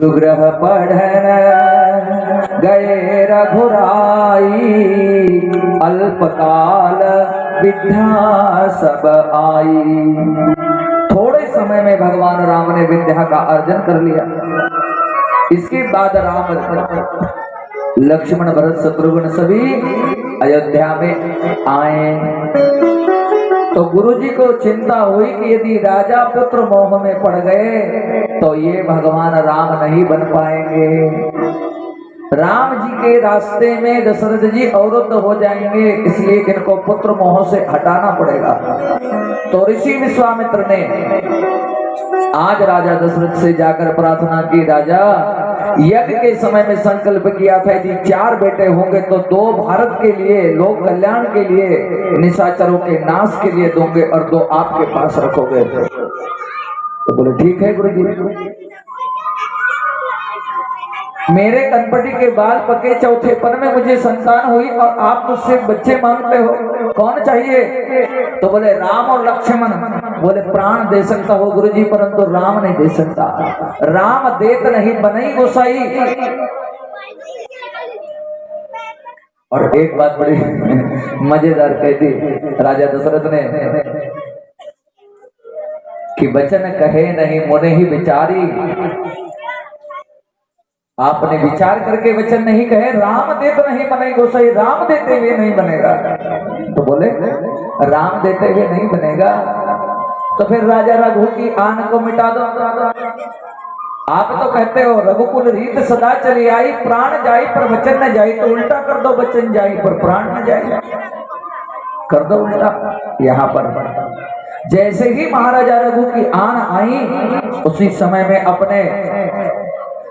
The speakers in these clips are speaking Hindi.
सुग्रह पढ़न गए रघुराई, अल्पकाल विद्या सब आई। थोड़े समय में भगवान राम ने विद्या का अर्जन कर लिया। इसके बाद राम लक्ष्मण भरत शत्रुघ्न सभी अयोध्या में आए। तो गुरुजी को चिंता हुई कि यदि राजा पुत्र मोह में पड़ गए तो ये भगवान राम नहीं बन पाएंगे। राम जी के रास्ते में दशरथ जी अवरुद्ध हो जाएंगे, इसलिए इनको पुत्र मोह से हटाना पड़ेगा। तो ऋषि विश्वामित्र ने आज राजा दशरथ से जाकर प्रार्थना की, राजा यज्ञ के समय में संकल्प किया था यदि 4 बेटे होंगे तो 2 भारत के लिए, लोक कल्याण के लिए, निशाचरों के नाश के लिए दूंगे और 2 आपके पास रखोगे। तो बोले ठीक है गुरुजी। मेरे कनपटी के बाल पके, चौथे पर में मुझे संतान हुई और आप मुझसे बच्चे मांगते हो, कौन चाहिए? तो बोले राम और लक्ष्मण। बोले प्राण दे सकता हो गुरुजी, परंतु राम नहीं दे सकता। राम देत नहीं बनई गोसाई। और एक बात बड़ी मजेदार कह दी राजा दशरथ ने कि वचन कहे नहीं मुने ही विचारी। आपने विचार करके वचन नहीं कहे, राम देते नहीं बने गोसाई, राम देते हुए नहीं बनेगा। तो बोले राम देते हुए नहीं बनेगा तो फिर राजा रघु की आन को मिटा दो। आप तो कहते हो रघुकुल रीत सदा चली आई, प्राण जाई पर वचन न जाई। तो उल्टा कर दो, वचन जाई पर प्राण न जाए, कर दो उल्टा। यहाँ पर जैसे ही महाराजा रघु की आन आई उसी समय में अपने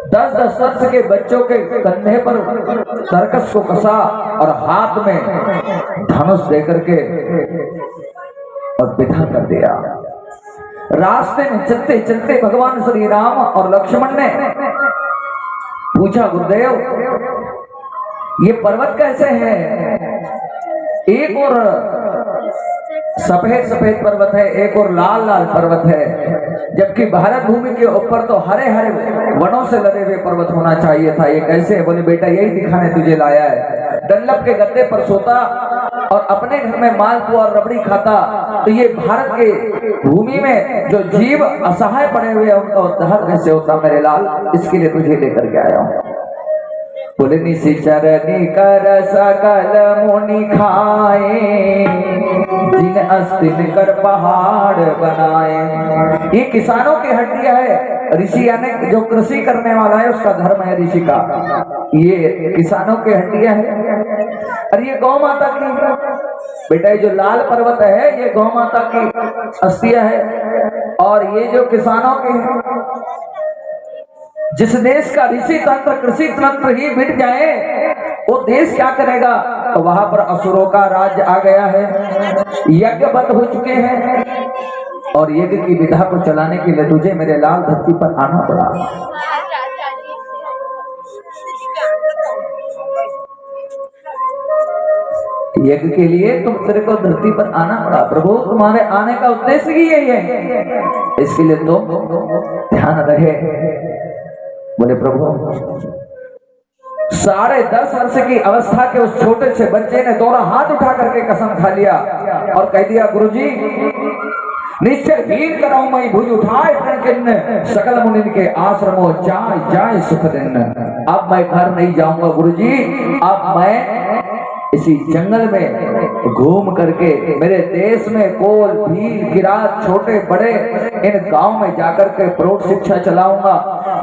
10-10 वर्ष के बच्चों के कंधे पर सर्कस को कसा और हाथ में धनुष देकर के और विदा कर दिया। रास्ते में चलते चलते भगवान श्री राम और लक्ष्मण ने पूछा, गुरुदेव ये पर्वत कैसे है? एक और सफेद सफेद पर्वत है, एक और लाल लाल पर्वत है, जबकि भारत भूमि के ऊपर तो हरे हरे वनों से लदे हुए पर्वत होना चाहिए था, ये कैसे है? बोले बेटा यही दिखाने तुझे लाया है। डंलप के गद्दे पर सोता और अपने घर में मालपुआ और रबड़ी खाता, तो ये भारत के भूमि में जो जीव असहाय पड़े हुए उनका उद्धार कैसे होता मेरे लाल? इसके लिए तुझे लेकर के आया हूँ। बोले निशिचरनी कर सकल मुनि खाए, जिन अस्तिन कर पहाड़ बनाए। ये किसानों की हड्डियां है। ऋषि यानी जो कृषि करने वाला है उसका धर्म है ऋषि का। ये किसानों की हड्डियां है। और ये गौ माता की बेटा, जो लाल पर्वत है ये गौ माता की अस्थियां है। और ये जो किसानों के, जिस देश का ऋषि तंत्र कृषि तंत्र ही मिट जाए वो देश क्या करेगा? तो वहां पर असुरों का राज्य आ गया है, यज्ञ बंद हो चुके हैं और यज्ञ की विधा को चलाने के लिए तुझे मेरे लाल धरती पर आना पड़ा। यज्ञ के लिए तुम तेरे को धरती पर आना पड़ा। प्रभु तुम्हारे आने का उद्देश्य ही यही है, इसके लिए तो ध्यान रहे। बोले प्रभु 10.5 वर्ष की अवस्था के उस छोटे से बच्चे ने दोनों हाथ उठा करके कसम खा लिया और कह दिया, गुरुजी निश्चय हीन कराऊं मैं भुज उठाए किन्न, सकल मुनि के आश्रमों जाए जाए सुख दिन। अब मैं घर नहीं जाऊंगा गुरुजी, अब मैं इसी जंगल में घूम करके मेरे देश में कोल भील किरात छोटे बड़े इन गांव में जाकर के प्रौढ़ शिक्षा चलाऊंगा,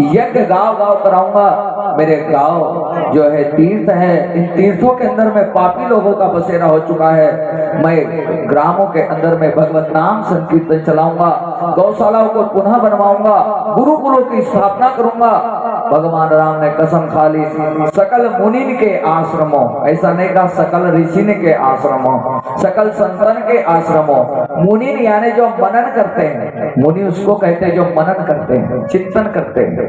यज्ञ गांव गांव कराऊंगा। मेरे गांव जो है तीर्थ है, इन तीर्थों के अंदर में पापी लोगों का बसेरा हो चुका है। मैं ग्रामों के अंदर में भगवत नाम संकीर्तन चलाऊंगा, गौशालाओं को पुनः बनवाऊंगा, गुरुकुलों की स्थापना करूंगा। भगवान राम ने कसम खा ली, सकल मुनि के आश्रमों, ऐसा नहीं कहा सकल ऋषि के आश्रमों, सकल संतन के आश्रमों। मुनि यानी जो मनन करते हैं, मुनि उसको कहते हैं जो मनन करते हैं, चिंतन करते हैं,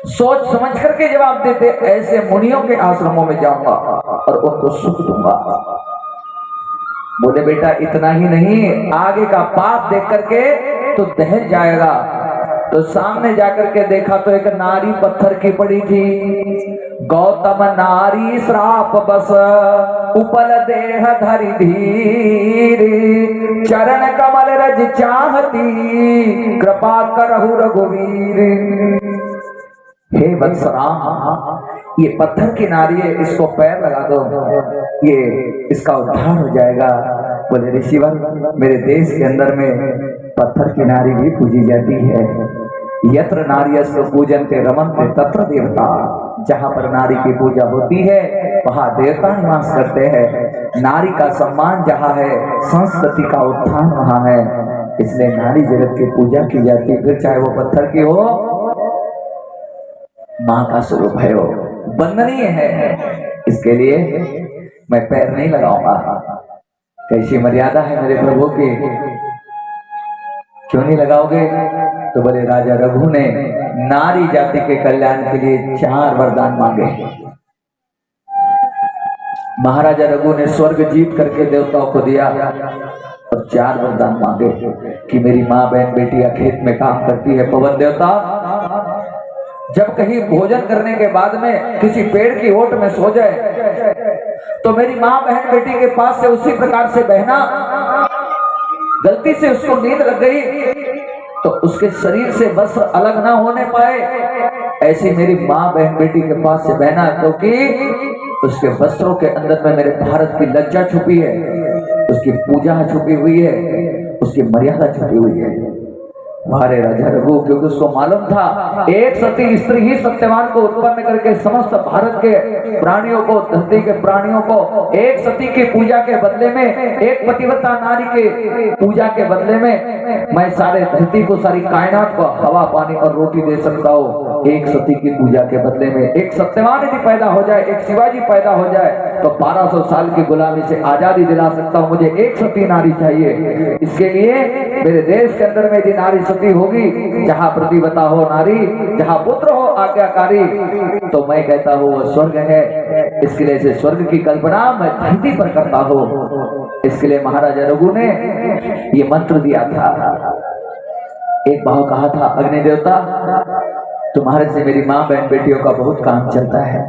सोच समझ करके जवाब देते। ऐसे मुनियों के आश्रमों में जाऊंगा और उनको सुख दूंगा। बोले बेटा इतना ही नहीं, आगे का पाप देख करके तो दहल जाएगा। तो सामने जाकर के देखा तो एक नारी पत्थर की पड़ी थी। गौतम नारी श्राप बस उपल देह धरि धीर, चरण कमल रज चाहती कृपा करहु रघुवीर। हे वत्स राम, ये पत्थर की नारी है, इसको पैर लगा दो, ये इसका उद्धार हो जाएगा। बोले ऋषिवर, मेरे देश के अंदर में पत्थर की नारी भी पूजी जाती है। यत्र नार्यस्तु पूजन्ते रमन्ते तत्र देवता, जहाँ पर नारी की पूजा होती है वहाँ देवता निवास करते हैं। नारी का सम्मान जहाँ है, संस्कृति का उत्थान वहाँ है, इसलिए नारी जगत की पूजा की जाती है, फिर चाहे वो पत्थर की हो, माँ का स्वरूप है, वो वंदनीय है। इसके लिए मैं पैर नहीं लगाऊंगा। कैसी मर्यादा है मेरे प्रभु की, क्यों नहीं लगाओगे? तो बोले राजा रघु ने नारी जाति के कल्याण के लिए 4 वरदान मांगे। महाराजा रघु ने स्वर्ग जीत करके देवताओं को दिया और 4 वरदान मांगे कि मेरी माँ बहन बेटियां खेत में काम करती है, पवन देवता जब कहीं भोजन करने के बाद में किसी पेड़ की ओट में सो जाए तो मेरी माँ बहन बेटी के पास से उसी प्रकार से बहना, गलती से उसको नींद लग गई तो उसके शरीर से वस्त्र अलग ना होने पाए, ऐसी मेरी माँ बहन बेटी के पास से बहना, क्योंकि उसके वस्त्रों के अंदर में मेरे भारत की लज्जा छुपी है, उसकी पूजा छुपी हुई है, उसकी मर्यादा छुपी हुई है। हमारे राजा रघु, क्योंकि उसको मालूम था एक सती स्त्री ही सत्यवान को उत्पन्न करके समस्त भारत के प्राणियों को, धरती के प्राणियों को, एक सती की पूजा के बदले में, एक पतिव्रता नारी के पूजा के बदले में मैं सारे धरती को, सारी कायनात को हवा पानी और रोटी दे सकता हूँ। एक सती की पूजा के बदले में एक सत्यवान यदि पैदा हो जाए, एक शिवाजी पैदा हो जाए तो 1200 साल की गुलामी से आजादी दिला सकता हूँ। मुझे एक सती नारी चाहिए। इसके लिए मेरे देश के अंदर में यदि नारी सती होगी, जहाँ प्रतिव्रता हो नारी, जहाँ पुत्र हो आज्ञाकारी, तो मैं कहता हूँ वो स्वर्ग है। इसके लिए से स्वर्ग की कल्पना मैं धरती पर करता हूँ। इसके लिए महाराजा रघु ने ये मंत्र दिया था। एक भाव कहा था, अग्नि देवता तुम्हारे से मेरी माँ बहन बेटियों का बहुत काम चलता है,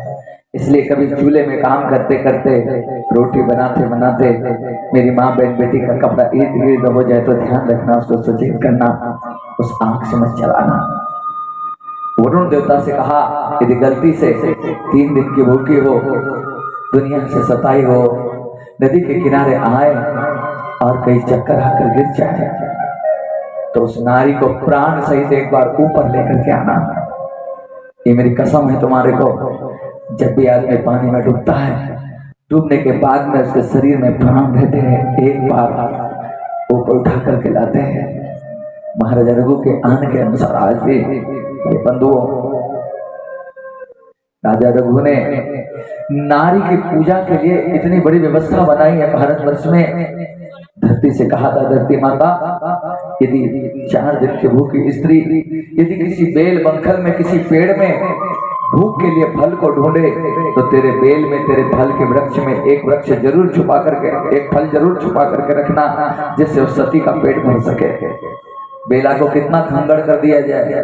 इसलिए कभी चूल्हे में काम करते करते, रोटी बनाते बनाते मेरी माँ बहन बेटी का कपड़ा इर्द गिर्द हो जाए तो ध्यान रखना, उसको सचेत करना, उस आंख से मत चलाना। वरुण देवता से कहा यदि गलती से 3 दिन की भूखी हो, दुनिया से सताई हो, नदी के किनारे आए और कई चक्कर आकर गिर जाए तो उस नारी को प्राण सहित एक बार ऊपर लेकर के आना। ये मेरी कसम है तुम्हारे को। जब भी आदमी पानी में डूबता है, डूबने के बाद में उसके शरीर में प्राण रहते हैं, एक बार ऊपर उठा करके लाते हैं। महाराजा रघु के आने के अनुसार आज भी ये बंधुओं, राजा रघु ने नारी की पूजा के लिए इतनी बड़ी व्यवस्था बनाई है भारतवर्ष में। धरती से कहा था, धरती माता यदि 4 दिन की भूखी स्त्री यदि किसी बेल बंखल में, किसी पेड़ में भूख के लिए फल को ढूंढे तो तेरे बेल में, तेरे फल के वृक्ष में एक वृक्ष जरूर छुपा करके, एक फल जरूर छुपा करके रखना, जिससे उस सती का पेट भर सके। बेला को कितना खंगड़ कर दिया जाए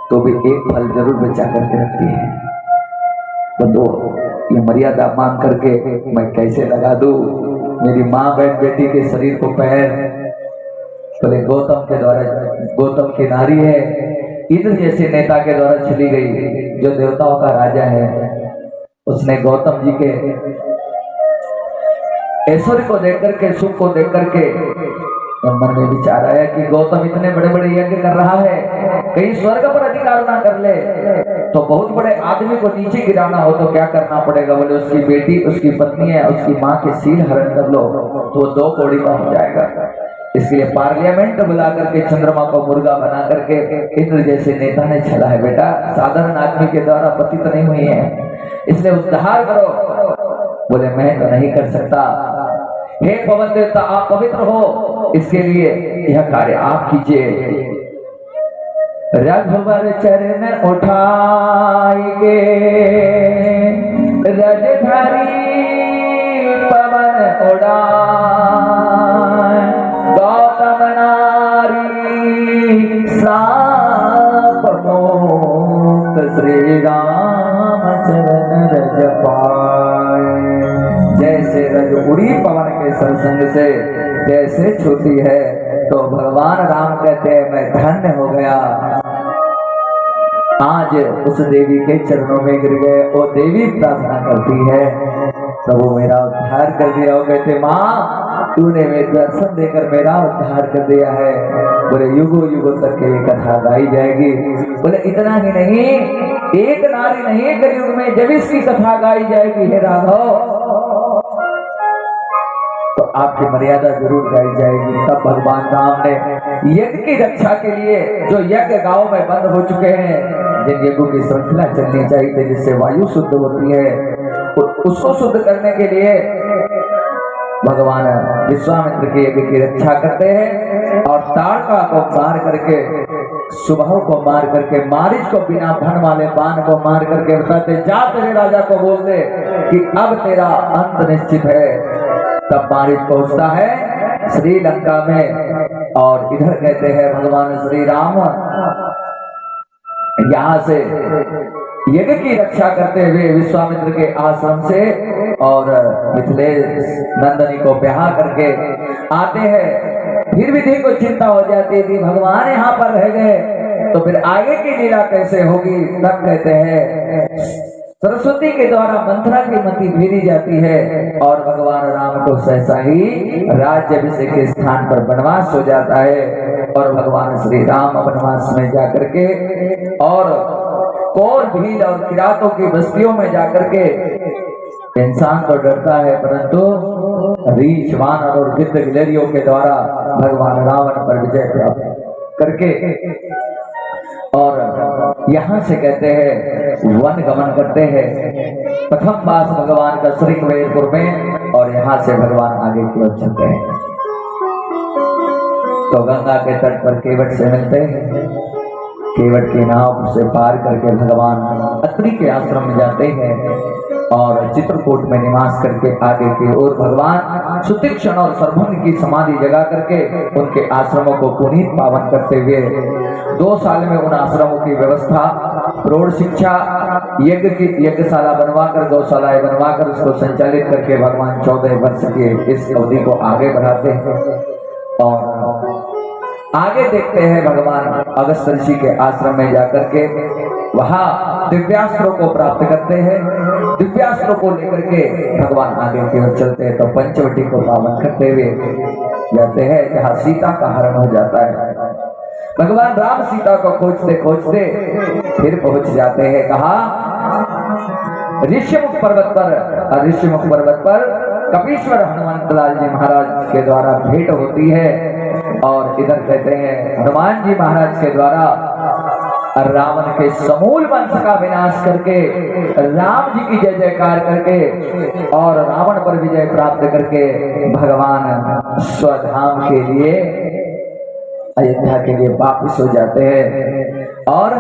तो भी एक फल जरूर बचा करके रखती है। बंधु, ये मर्यादा मान करके मैं कैसे लगा दूं मेरी माँ बहन बेटी के शरीर को पैर? बोले गौतम के द्वारा, गौतम की नारी है, इंद्र जैसे नेता के द्वारा चली गई, जो देवताओं का राजा है। उसने गौतम जी के ऐश्वर्य को देख करके, सुख को देख करके मन में विचार आया कि गौतम इतने बड़े बड़े यज्ञ कर रहा है, कहीं स्वर्ग पर अधिकार ना कर ले तो बहुत बड़े आदमी को नीचे गिराना हो तो क्या करना पड़ेगा? बोले उसकी बेटी, उसकी पत्नी है, उसकी माँ के सील हरण कर लो तो 2 कौड़ी का हो जाएगा। इसलिए पार्लियामेंट बुला करके चंद्रमा को मुर्गा बना करके इंद्र जैसे नेता ने चला है। बेटा, साधारण आदमी के द्वारा पतित नहीं हुई है, इसलिए उद्धार करो। बोले मैं तो नहीं कर सकता। हे पवन देवता, आप पवित्र हो, इसके लिए यह कार्य आप कीजिए। रघुवर चरण उठाएंगे, रजधारी पवन उड़ाए, गौतम नारी श्राप राम चरण रज पाए। जैसे रज उड़ी पवन के संसंग से जैसे छूती है, तो भगवान राम कहते हैं मैं धन्य हो गया। आज उस देवी के चरणों में गिर गए। वो देवी प्रार्थना करती है प्रभु मेरा उद्धार कर दिया। वो कहते माँ तूने मेरे दर्शन देकर मेरा उद्धार कर दिया है। बोले युगों युगों तक ये कथा गाई जाएगी। बोले इतना ही नहीं, एक नारी नहीं कलयुग में जब इसकी कथा गाई जाएगी हे राघव, तो आपकी मर्यादा जरूर गाई जाएगी। तब भगवान राम ने यज्ञ की रक्षा के लिए जो यज्ञ गांव में बंद हो चुके हैं, जिन यज्ञों की श्रृंखला चलनी चाहिए थी जिससे वायु शुद्ध होती है, उसको शुद्ध करने के लिए भगवान विश्वामित्र के यज्ञ की रक्षा करते हैं और ताड़का को मार करके, सुबह को मार करके, मारिच को बिना भन वाले बाण को मार करके बताते जा तेरे राजा को बोल दे कि अब तेरा अंत निश्चित है। तब मारिच पहुंचता है श्रीलंका में और इधर कहते हैं भगवान श्री राम यहाँ से यज्ञ की रक्षा करते हुए विश्वामित्र के आश्रम से और मिथिलेश नंदनी को ब्याह करके आते हैं। फिर विधि को चिंता हो जाती थी भगवान यहाँ पर रह गए तो फिर आगे की लीला कैसे होगी। तब कहते हैं सरस्वती के द्वारा मंथरा की मति भेजी जाती है और भगवान राम को सहसा ही राज्याभिषेक के स्थान पर वनवास हो जाता है और भगवान श्री राम वनवास में जाकर के और कौर भील और किरातों की बस्तियों में जाकर के इंसान तो डरता है परंतु रीछ वानर और गिद्ध गिलहरियों के द्वारा भगवान रावण पर विजय प्राप्त करके और यहाँ से कहते हैं वन गमन करते हैं। प्रथम वास भगवान का श्रृंगवेरपुर में और यहाँ से भगवान आगे की ओर चलते हैं तो गंगा के तट पर केवट से मिलते हैं। केवट की नाव से पार करके भगवान अत्रि के आश्रम में जाते हैं और चित्रकूट में निवास करके आगे की ओर भगवान सुतीक्षण और सर्वभंग की समाधि जगा करके उनके आश्रमों को पुनीत पावन करते हुए 2 साल में उन आश्रमों की व्यवस्था, प्रौढ़ शिक्षा, यज्ञ की यज्ञशाला बनवाकर, गौशालाएं बनवाकर उसको संचालित करके भगवान 14 वर्ष के इस अवधि को आगे बढ़ाते हैं। और आगे देखते हैं भगवान अगस्त ऋषि के आश्रम में जाकर के वहां दिव्यास्त्रों को प्राप्त करते हैं। दिव्यास्त्रों को लेकर के भगवान आगे की ओर चलते हैं तो पंचवटी को पावन करते हुए जाते हैं जहां सीता का हरण हो जाता है। भगवान राम सीता को खोजते खोजते फिर पहुंच जाते हैं कहा ऋषिमुख पर्वत पर। ऋषिमुख पर्वत पर कपीश्वर हनुमंत लाल जी महाराज के द्वारा भेंट होती है और इधर कहते हैं हनुमान जी महाराज के द्वारा रावण के समूल वंश का विनाश करके राम जी की जय जयकार करके और रावण पर विजय प्राप्त करके भगवान स्वधाम के लिए अयोध्या के लिए वापिस हो जाते हैं और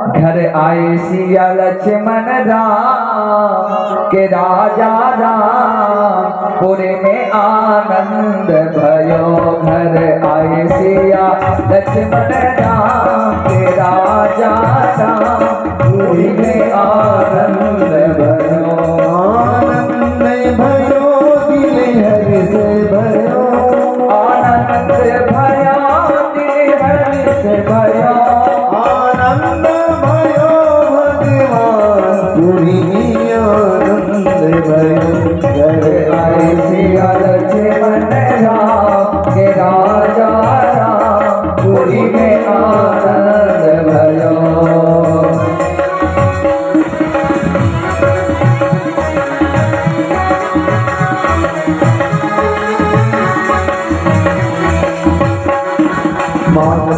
घर आए सिया लक्ष्मण राम के राजा राम पुरे में आनंद भयो। घर आए सिया लक्ष्मण राम के राजा राम पुरे में आनंद भयो। आनंद भयो दिल हरि से भयो, आनंद भया दिल हरि से भयो, आनंद भयो भगवान पुरी आनंद भयो। घर आए सिया लक्ष्मण राम के राजा राम पुरी में आनंद भयो।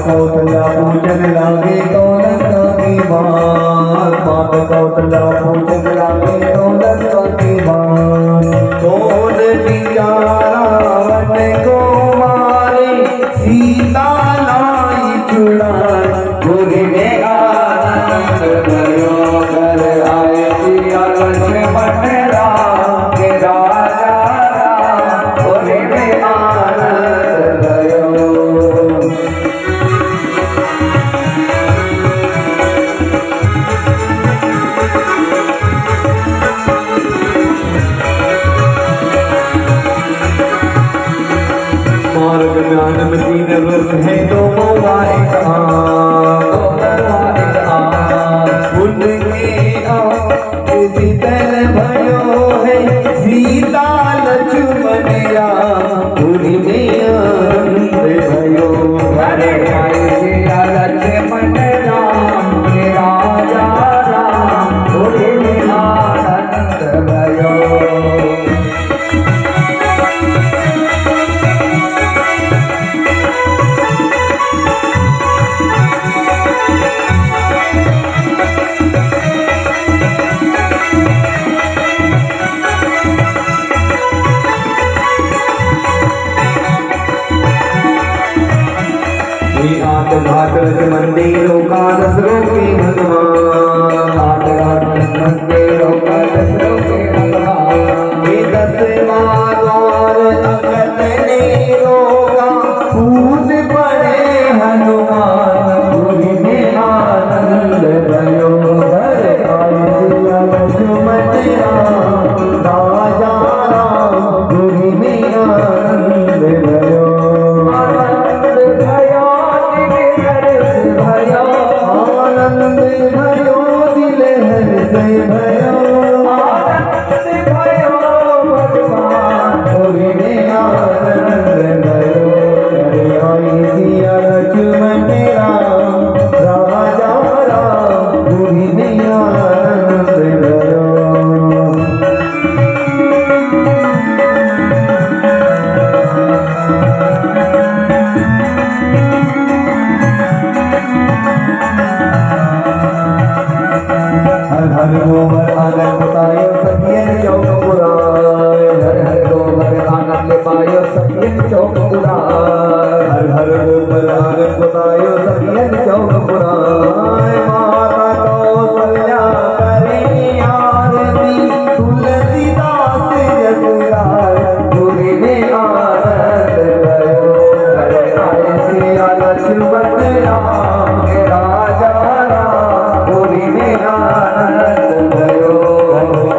कौतला पूजन लागे कौलता की बात, मात कौतला पूजन लागे कौलता की बात। कौन दिया रावण को मारे सीता लाई छुड़ाए पुरी में आनंद भयो। घर आए सिया लक्ष्मण राम के राजा राम पुरी में आनंद भयो। मंदिरों का दसरों के भगवान, ये 10वां द्वार अगत ने रोका, कूद पड़े हनुमान, पूरी में आनंद भयो, घर आए सिया लक्ष्मण राम, राजा राम पूरी में आनंद भयो, आनंद भयो दिल हर्ष भयो, आनंद भयो दिल हर्ष भयो, आनंद भयो भगवान, पूरी में आनंद भयो, आई सिया लक्ष्मण राम, राजा राम पूरी में आनंद भयो। हर हर गोबर आंगन बतायो सखियन चौक पुराय, हर हर गोबर आनंद पायो सखियन चौक पुराय, हर हर गोबर आंगन बतायो सखियन चौक पुराय, माता कौशल्या करे आरती, तुलसीदास जसराय, पूरी में आनंद भयो, घर आए सिया लक्ष्मण राम, राजा राम, पूरी में आनंद भयो,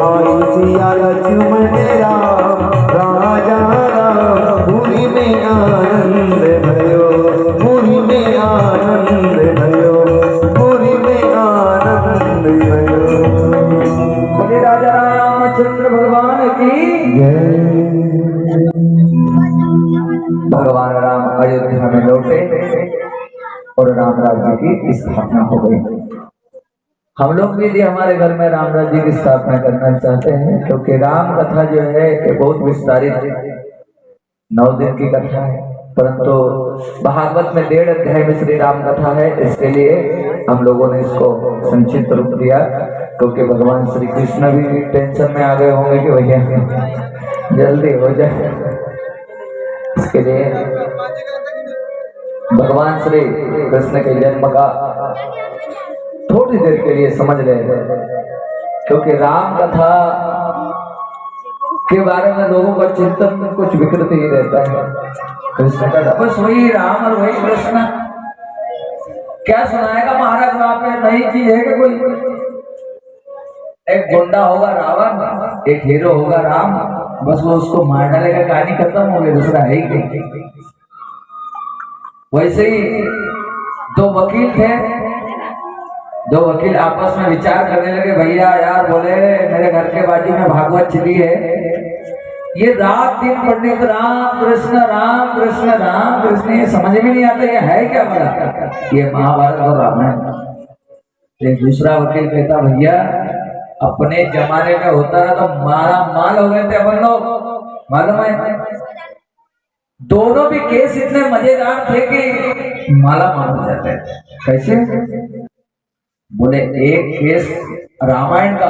आई सिया लक्ष्मण राम, राजा राम भूमि में आनंद भयो, भूमि में आनंद भयो, भूमि में आनंद भयो। बोले राजा रामचंद्र भगवान की जय। भगवान राम अयोध्या में लौटे और राम राज्य की स्थापना हो गई। हम लोग भी यदि हमारे घर में राम राज्य की स्थापना करना चाहते हैं, क्योंकि राम कथा जो है ये बहुत विस्तारित 9 दिन की कथा है, परंतु भागवत में 1.5 अध्याय में श्री राम कथा है, इसके लिए हम लोगों ने इसको संक्षिप्त रूप दिया, क्योंकि भगवान श्री कृष्ण भी टेंशन में आ गए होंगे कि भैया जल्दी हो जाए। इसके लिए भगवान श्री कृष्ण के जन्म का थोड़ी देर के लिए समझ रहे थे, क्योंकि राम कथा के बारे में लोगों का चिंतन कुछ विकृत ही रहता है। कृष्ण का बस वही राम और वही कृष्ण, क्या सुनाएगा महाराज? राम में नई चीज है कि कोई? एक गुंडा होगा रावण, एक हीरो होगा राम, बस वो उसको मार डालेगा, कहानी खत्म हो गई, दूसरा है ही नहीं। वैसे ही 2 वकील थे, 2 वकील आपस में विचार करने लगे, भैया यार बोले मेरे घर के बाजू में भागवत चली है, ये रात दिन पंडित राम कृष्ण राम कृष्ण राम कृष्ण, ये समझ में नहीं आता ये है क्या बोला? ये महाभारत और रामायण। एक दूसरा वकील कहता, भैया अपने जमाने में होता ना तो मारा माल हो गए थे अपन लोग, मालूम है? दोनों भी केस इतने मजेदार थे कि माला माल हो जाते। कैसे? बोले एक केस रामायण का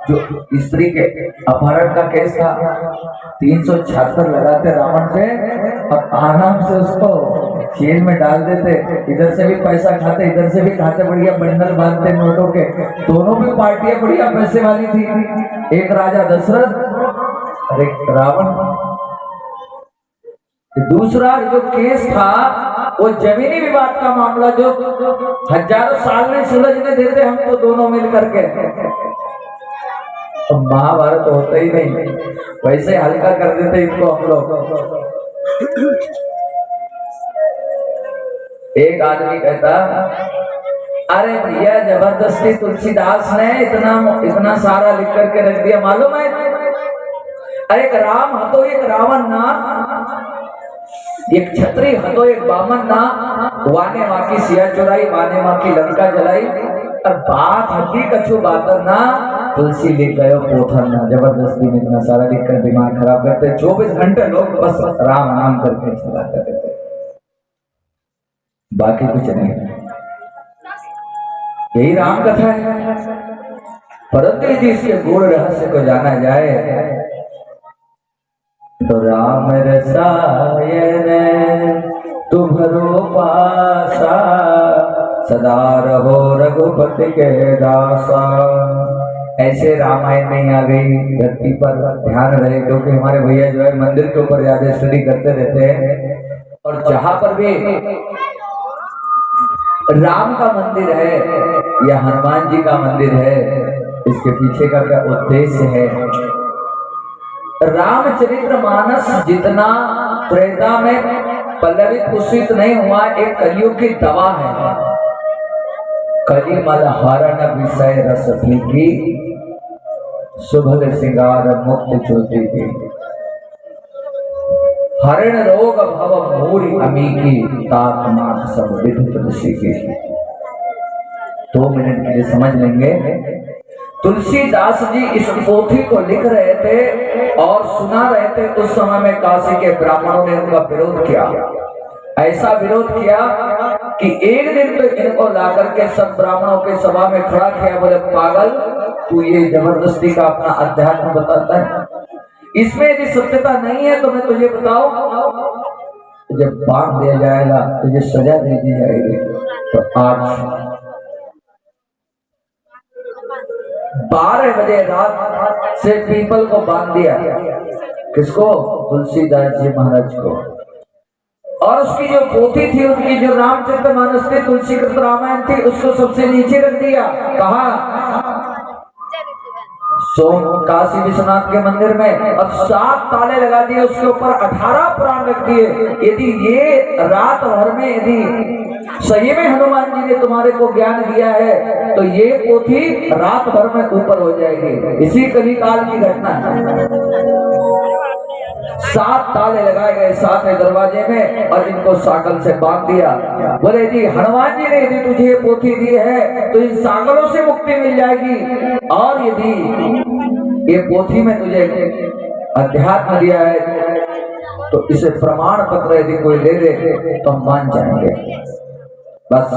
जो स्त्री के अपहरण का केस था, 376 लगाते रावण पे और आराम से उसको जेल में डाल देते, इधर से भी पैसा खाते इधर से भी खाते, बढ़िया बंडल बांधते नोटों के। दोनों भी पार्टियां बढ़िया पैसे वाली थी, एक राजा दशरथ और एक रावण। दूसरा जो केस था वो जमीनी विवाद का मामला, जो हजारों साल में सुलझने देते हम तो दोनों मिल करके। तो महाभारत होता ही नहीं, वैसे हल्का कर देते इनको हम लोग। एक आदमी कहता, अरे भैया जबरदस्ती तुलसीदास ने इतना सारा लिख करके रख दिया, मालूम है? अरे एक राम हतो एक रावण ना, एक छत्री हतो एक बामन ना, वाने माँ की सिया चुराई वाने माँ की लंका जलाई, और बात हकी कछु बातर ना, तुलसी लिख गयो पोथर ना। जबरदस्ती में इतना सारा लिख कर दिमाग खराब करते, 24 घंटे लोग बस राम नाम करके चलाते रहते, बाकी कुछ नहीं। यही राम कथा है। परंतु यदि इसके गूढ़ रहस्य को जाना जाए तो राम रसायन तुम्हारो पासा, सदा रहो रघुपति के दासा। ऐसे रामायण में आ गई धरती पर। ध्यान रहे क्योंकि हमारे भैया जो है मंदिर के ऊपर ज्यादा स्टडी करते रहते हैं, और जहां पर भी राम का मंदिर है या हनुमान जी का मंदिर है, इसके पीछे का क्या उद्देश्य है। रामचरितमानस जितना प्रेरणा में पल्लवित पुष्पित नहीं हुआ, एक कलियुग की दवा है। कलिमल हरण विषय रस की, सुभग सिंगार मुक्त ज्योति की। हरण रोग भव मूरी अमी की, तात मात सब विधि तुलसी की। 2 मिनट के लिए समझ लेंगे। तुलसीदास जी इस पोथी को लिख रहे थे और सुना रहे थे। उस समय में काशी के ब्राह्मणों ने उनका विरोध किया। ऐसा विरोध किया कि एक दिन तो इनको लाकर के सब ब्राह्मणों के सभा में खड़ा किया। बोले, पागल, तू ये जबरदस्ती का अपना अध्यात्म बताता है, इसमें यदि सत्यता नहीं है तो मैं तुझे बताऊं, जब बांट दिया जाएगा तुझे सजा दे दी जाएगी। तो आज 12 बजे रात से पीपल को बांध दिया। किसको? तुलसीदास जी महाराज को। और उसकी जो पोथी थी, उनकी जो रामचरितमानस थी, तुलसीकृत रामायण थी, उसको सबसे नीचे रख दिया। कहा काशी विश्वनाथ के मंदिर में, और 7 ताले लगा दिए। उसके ऊपर 18 पुराण रख दिए। यदि ये रात भर में यदि सही में हनुमान जी ने तुम्हारे को ज्ञान दिया है तो ये पोथी रात भर में ऊपर हो जाएगी। इसी कलिकाल की घटना है। 7 ताले लगाए गए 7 दरवाजे में और इनको साकल से बांध दिया। बोले जी, हनुमान जी ने यदि तुझे ये पोथी दी है तो इन साकलों से मुक्ति मिल जाएगी, और यदि ये पोथी में तुझे अध्यात्म दिया है तो इसे प्रमाण पत्र यदि कोई ले ले तो हम मान जाएंगे। बस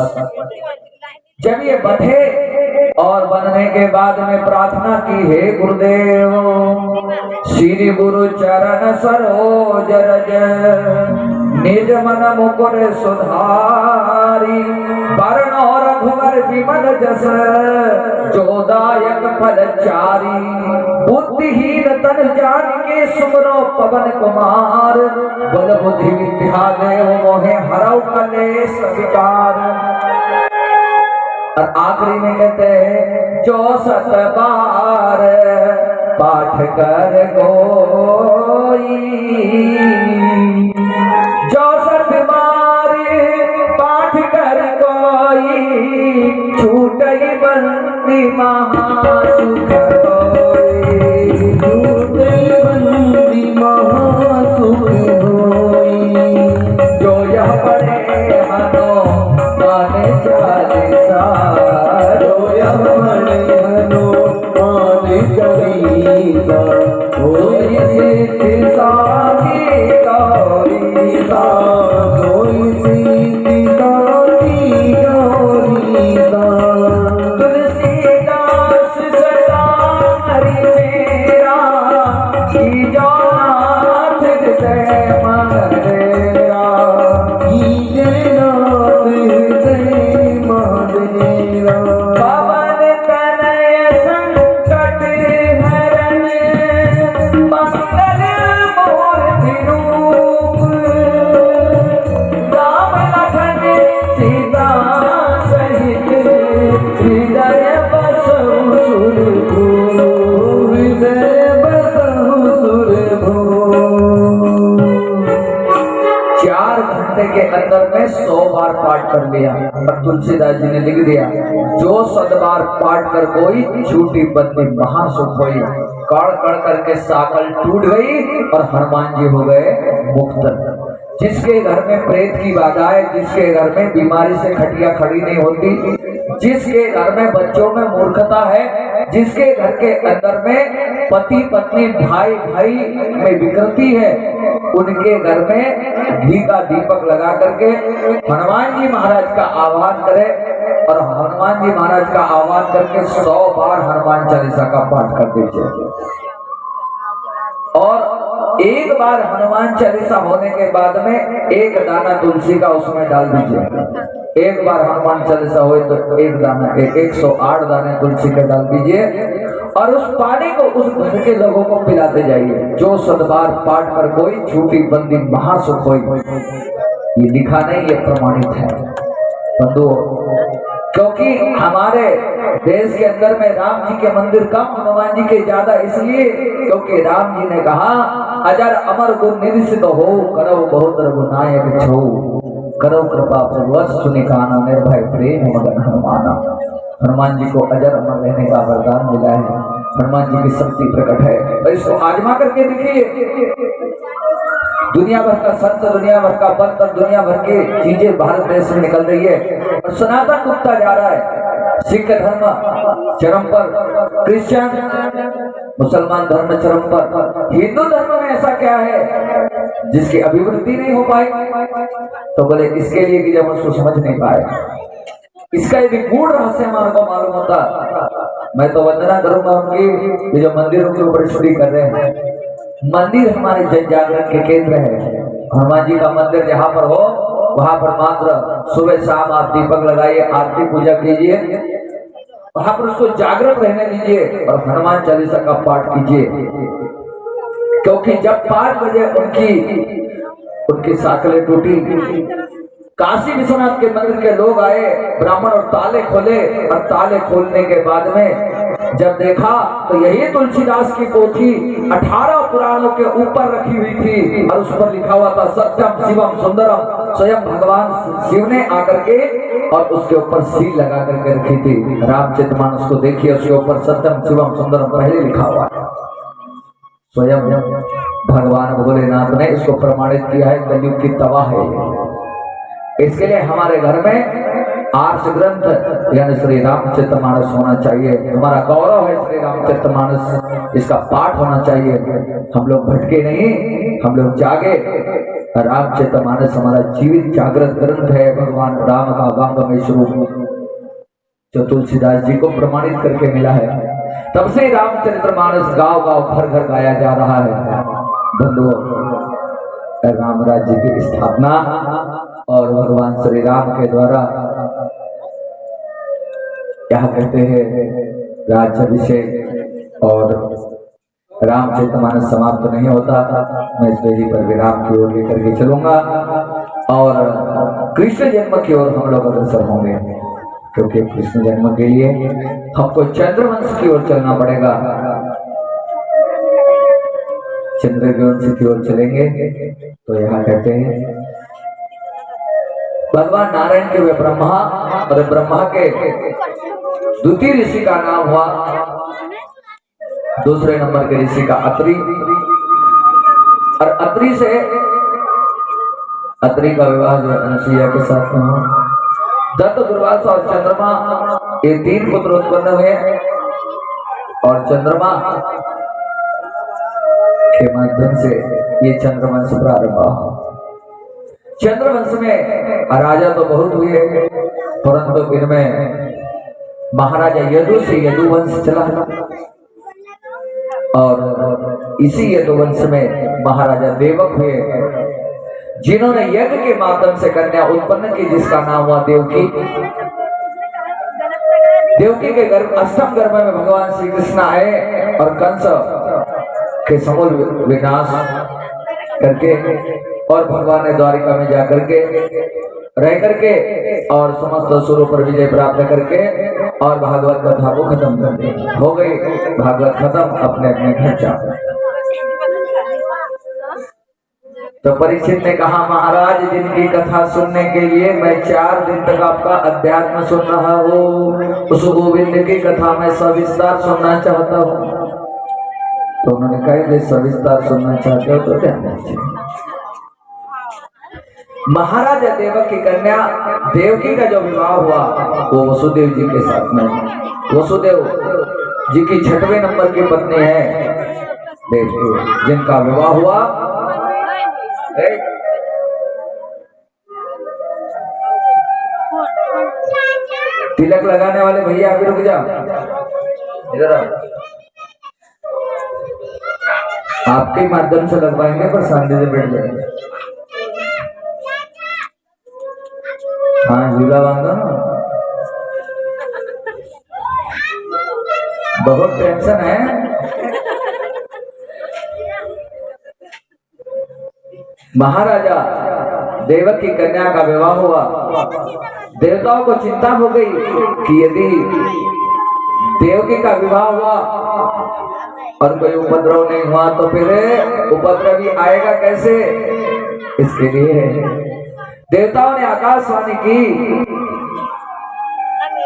जब ये बंधे और बंधने के बाद में प्रार्थना की, हे गुरुदेव, श्री गुरु चरण सरोज रज, निज मन मुकुर सुधारी, वर्ण और रघुवर विमल जस, जोदायक फल चारी, बुद्धिहीन तन जान के सुमरो पवन कुमार, बल बुद्धि विद्या देव मोहे हरौ कलेश विकार। और आखिरी में कहते हैं, जो 7 बार पाठ कर कोई, जो 7 बार पाठ कर कोई, छूटई बंदी महासुख होई, छूटई बंदी महासुख होई, जो यह पढ़े हनो माने चालीसा, जो यह पढ़े हनो माने चालीसा, होई सिद्धि साखी गौरी सा, होई सिद्धि साखी गौरी सा। तुलसीदास सदा हरि मेरा, की जो नाथ हृदय मंदिरा, की जय नाथ हृदय मंदिरा। पवन तनय संकट हरण, मंगल मूर्ति रूप, राम लखन सीता सहित, हृदय बसहु सुरभूप, हृदय बसहु सुरभूप। 4 घंटे के अंदर में 100 बार पाठ कर लिया। और तुलसीदास जी ने लिख दिया, जो 7 बार पाठ कर कोई, झूठी बंदी महासुख होई। कड़ कड़ करके साकल टूट गई और हनुमान जी हो गए मुक्त। जिसके घर में प्रेत की बाधा है, जिसके घर में बीमारी से खटिया खड़ी नहीं होती, जिसके घर में बच्चों में मूर्खता है, जिसके घर के अंदर में पति पत्नी भाई भाई में विकृति है, उनके घर में घी का दीपक लगा करके हनुमान जी महाराज का आह्वान करें, और हनुमान जी महाराज का आह्वान करके 100 बार हनुमान चालीसा का पाठ कर दीजिए। और एक बार हनुमान चालीसा होने के बाद में 1 दाना तुलसी का उसमें डाल दीजिए। एक बार हनुमान चालीसा हो तो 1 दाना, 108 दाने तुलसी के डाल दीजिए। और उस पानी को उस घर के लोगों को पिलाते जाइए। जो सदबार पाठ पर कोई छूटी बंदी महासुख होई, ये लिखा नहीं, ये प्रमाणित है बंधुओं। क्योंकि हमारे देश के अंदर में राम जी के मंदिर कम, हनुमान जी के ज्यादा, इसलिए क्योंकि राम जी ने कहा अजर अमर गुण निधि सिद्ध हो, करो बहुत रघुनायक छो, करो कृपा पूर्वक सुनि काना, निर्भय प्रेम मगन हनुमाना। हनुमान जी को अजर अमर रहने का वरदान मिला है, हनुमान जी की शक्ति प्रकट है। और इसको आजमा करके देखिए, दुनिया भर का संत, दुनिया भर का पंथ, दुनिया भर की चीजें भारत देश में निकल रही है और सनातन डूबता जा रहा है। सिख धर्म चरम पर, क्रिश्चियन मुसलमान धर्म चरम पर, हिंदू धर्म में ऐसा क्या है जिसकी अभिवृद्धि नहीं हो पाई? तो बोले इसके लिए कि जब उसको समझ नहीं पाए, इसका यदि गूढ़ रहस्य हमारे को मालूम होता, मैं तो वंदना करूंगा उनकी जो मंदिरों के ऊपर स्टडी कर रहे हैं। मंदिर हमारे जन जागरण के केंद्र है। हनुमान जी का मंदिर जहाँ पर हो वहां पर मात्र सुबह शाम आप दीपक लगाइए, आरती पूजा कीजिए, वहां पर उसको जागृत रहने दीजिए और हनुमान चालीसा का पाठ कीजिए। क्योंकि जब 5 बजे उनकी साकलें टूटी, काशी विश्वनाथ के मंदिर के लोग आए, ब्राह्मण और ताले खोले, और ताले खोलने के बाद में जब देखा तो यही तुलसीदास की पोथी 18 पुराणों के ऊपर रखी हुई थी और उस पर लिखा हुआ था सत्यम शिवम सुंदरम। स्वयं भगवान शिव ने आकर के और उसके ऊपर सील लगा करके रखी थी। रामचरितमानस को देखिए, उसके ऊपर सत्यम शिवम सुंदरम पहले लिखा हुआ है। स्वयं भगवान भोलेनाथ ने इसको प्रमाणित किया है, कलयुग की तबाह है। इसके लिए हमारे घर में आर्ष ग्रंथ यानी श्री रामचरितमानस होना चाहिए। हमारा गौरव है श्री रामचरितमानस, इसका पाठ होना चाहिए। हम लोग भटके नहीं, हम लोग जागे। रामचरितमानस हमारा जीवित जागृत ग्रंथ है, भगवान राम का गंगमय स्वरूप जो तुलसीदास जी को प्रमाणित करके मिला है। तब से रामचरितमानस गांव गांव घर घर गाया जा रहा है। बंधुओं, राम राज्य की स्थापना और भगवान श्री राम के द्वारा क्या कहते हैं राज्याभिषेक और रामचरितमानस समाप्त नहीं होता। मैं इस वेदी पर विराम की ओर लेकर के चलूंगा और कृष्ण जन्म की ओर हम लोग अग्रसर होंगे, क्योंकि कृष्ण जन्म के लिए हमको चंद्रवंश की ओर चलना पड़ेगा। चंद्रवंश की ओर चलेंगे तो यहाँ कहते हैं भगवान नारायण के वे ब्रह्मा और ब्रह्मा के द्वितीय ऋषि का नाम हुआ, दूसरे नंबर के ऋषि का अत्रि, और अत्रि का विवाह जो अनुसुईया के साथ में हुआ। दत्त, दुर्वासा और चंद्रमा ये 3 पुत्र उत्पन्न हुए और चंद्रमा के माध्यम से ये चंद्रवंश प्रारंभ हुआ। चंद्रवंश में राजा तो बहुत हुए, परंतु इनमें महाराजा यदु से यदुवंश चला और इसी यदुवंश में महाराजा देवक हुए, जिन्होंने यज्ञ के माध्यम से कन्या उत्पन्न की, जिसका नाम हुआ देवकी। देवकी के गर्भ अष्टम गर्भ में भगवान श्री कृष्ण आए और कंस के समूल विनाश करके, और भगवान ने द्वारिका में जाकर के रह करके और समस्त असुरों पर विजय प्राप्त करके और भागवत कथा को खत्म कर दिया। हो गई भागवत खत्म, अपने अपने घर जा। तो परीक्षित ने कहा महाराज, जिनकी कथा सुनने के लिए मैं 4 दिन तक आपका अध्यात्म सुन रहा हूँ, उस गोविंद की कथा में सविस्तार सुनना चाहता हूँ। तो उन्होंने कहा सविस्तार सुनना चाहते हो तो ध्यान दीजिए। महाराजा देवक की कन्या देवकी का जो विवाह हुआ वो वसुदेव जी के साथ में। वसुदेव जी की 6वें नंबर की पत्नी है देवकी, जिनका विवाह हुआ। तिलक लगाने वाले भैया अभी रुक जा, इधर आपके माध्यम से लगवाएंगे, पर शांति से बैठ जाएंगे। हाँ झूला बांधो ना, बहुत टेंशन है। महाराजा देवकी कन्या का विवाह हुआ। देवताओं को चिंता हो गई कि यदि देवकी का विवाह हुआ और कोई उपद्रव नहीं हुआ तो फिर उपद्रवी आएगा कैसे। इसके लिए देवताओं ने आकाशवाणी की।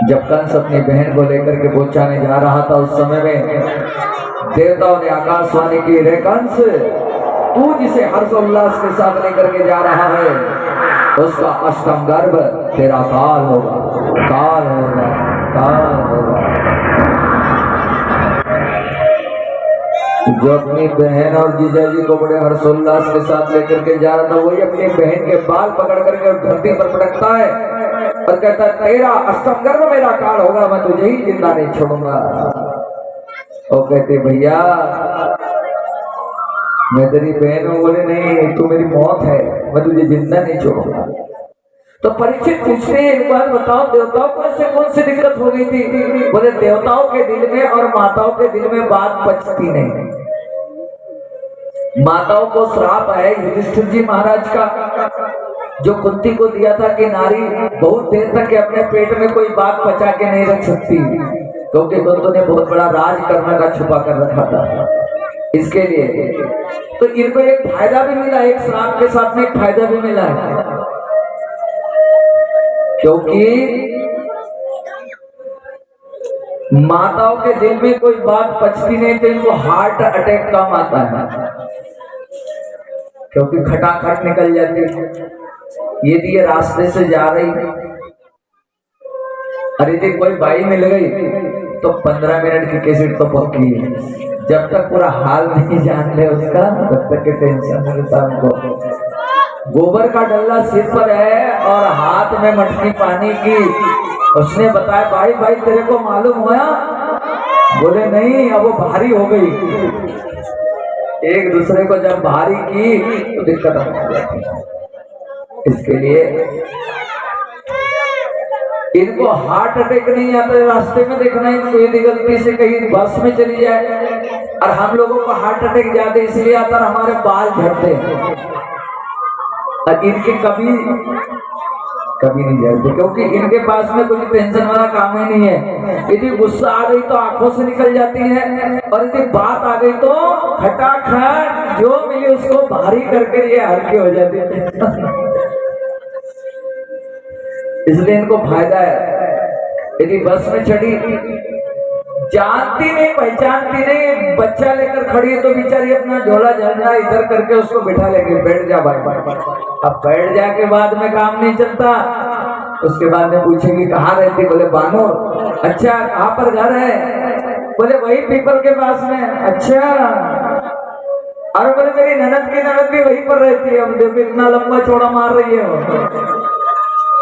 जब कंस अपनी बहन को लेकर के पहुंचाने जा रहा था उस समय में देवताओं ने आकाशवाणी की, रे कंस, तू जिसे हर्षोल्लास के साथ लेकर के जा रहा है उसका अष्टम गर्भ तेरा काल होगा, काल होगा, काल होगा। जो अपनी बहन और जीजाजी को बड़े हर्षोल्लास के साथ लेकर के जा रहा था वही अपनी बहन के बाल पकड़ करके धरती पर पटकता है और कहता है तेरा अष्टम गर्भ मेरा काल होगा, मैं तुझे ही जिंदा नहीं छोड़ूंगा। और कहते भैया मैं तेरी बहन हूं। बोले नहीं, तू मेरी मौत है, मैं तुझे जिंदा नहीं छोड़ूंगा। तो परीक्षित पूछते हैं एक बार बताओ देवताओं को ऐसे कौन सी दिक्कत हो गई थी। बोले देवताओं के दिल में और माताओं के दिल में बात पचती नहीं। माताओं को श्राप है युधिष्ठिर जी महाराज का, जो कुंती को दिया था कि नारी बहुत देर तक अपने पेट में कोई बात पचा के नहीं रख सकती, क्योंकि कुंती ने बहुत बड़ा राज करने का छुपा कर रखा था। इसके लिए तो इनको एक फायदा भी मिला, एक श्राप के साथ में एक फायदा भी मिला है, क्योंकि माताओं के दिल में कोई बात पचती नहीं तो इनको हार्ट अटैक कम आता है, क्योंकि खटाखट निकल जाती है। यदि ये रास्ते से जा रही अरे यदि कोई बाई मिल गई तो 15 मिनट की कैसेट तो पक्की है। जब तक पूरा हाल नहीं जान ले उसका तब तक के टेंशन मिलता हमको। गोबर का डल्ला सिर पर है और हाथ में मटकी पानी की। उसने बताया भाई भाई तेरे को मालूम हुआ? बोले नहीं, अब वो भारी हो गई। एक दूसरे को जब भारी की तो दिक्कत हो जाती। इसके लिए इनको हार्ट अटैक नहीं आता है। रास्ते में देखना इनको यदि गलती से कहीं बस में चली जाए और हम लोगों को हार्ट अटैक ज्यादा इसलिए आता है हमारे बाल झड़ते हैं और इनके कभी नहीं झड़ते, क्योंकि इनके पास में कुछ टेंशन वाला काम ही नहीं है। यदि गुस्सा आ गई तो आंखों से निकल जाती है और यदि बात आ गई तो खटाखट जो मिले उसको भारी करके ये हल्के हो जाती है। इसलिए इनको फायदा है। यदि बस में चढ़ी जानती नहीं पहचानती नहीं, बच्चा लेकर खड़ी है तो बेचारी अपना झोला झंडा इधर करके उसको बिठा लेके बैठ जा भाई। अब बैठ जा के बाद में काम नहीं चलता। उसके बाद में पूछेंगे कहाँ रहती? बोले बानूर। अच्छा कहाँ पर घर है? बोले वही पीपल के पास में। अच्छा, और बोले मेरी ननद की ननद भी वहीं पर रहती है। हम देखो इतना लंबा चौड़ा मार रही है।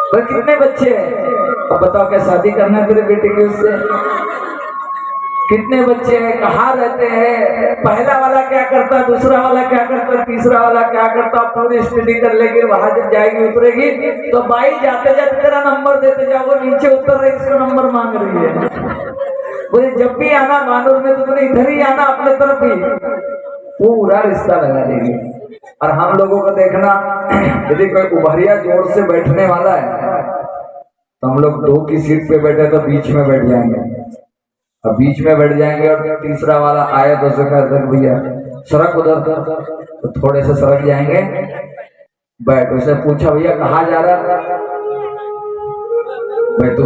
बोले कितने बच्चे हैं? अब बताओ क्या शादी करना है तेरे बेटे की उससे? कितने बच्चे हैं? कहाँ रहते हैं? पहला वाला क्या करता, दूसरा वाला क्या करता, तीसरा वाला क्या करता? पूरी स्टडी कर लेगी। वहां जब जाएगी उतरेगी तो भाई जाते जाते तेरा नंबर देते जाओ। वो नीचे उतर रही इसका नंबर मांग रही है। बोले जब भी आना बानूर में तो तुमने इधर ही आना, अपने तरफ ही। पूरा रिश्ता लगा देगी। और हम लोगों को देखना, यदि कोई उभरिया जोर से बैठने वाला है तो हम लोग 2 की सीट पे बैठे तो बीच में बैठ जाएंगे। अब बीच में बैठ जाएंगे और तीसरा वाला आया तो उसे कहते भैया सड़क उधर, तो थोड़े से सड़क जाएंगे बैठ। उसे पूछा भैया कहाँ जा रहा? मैं तो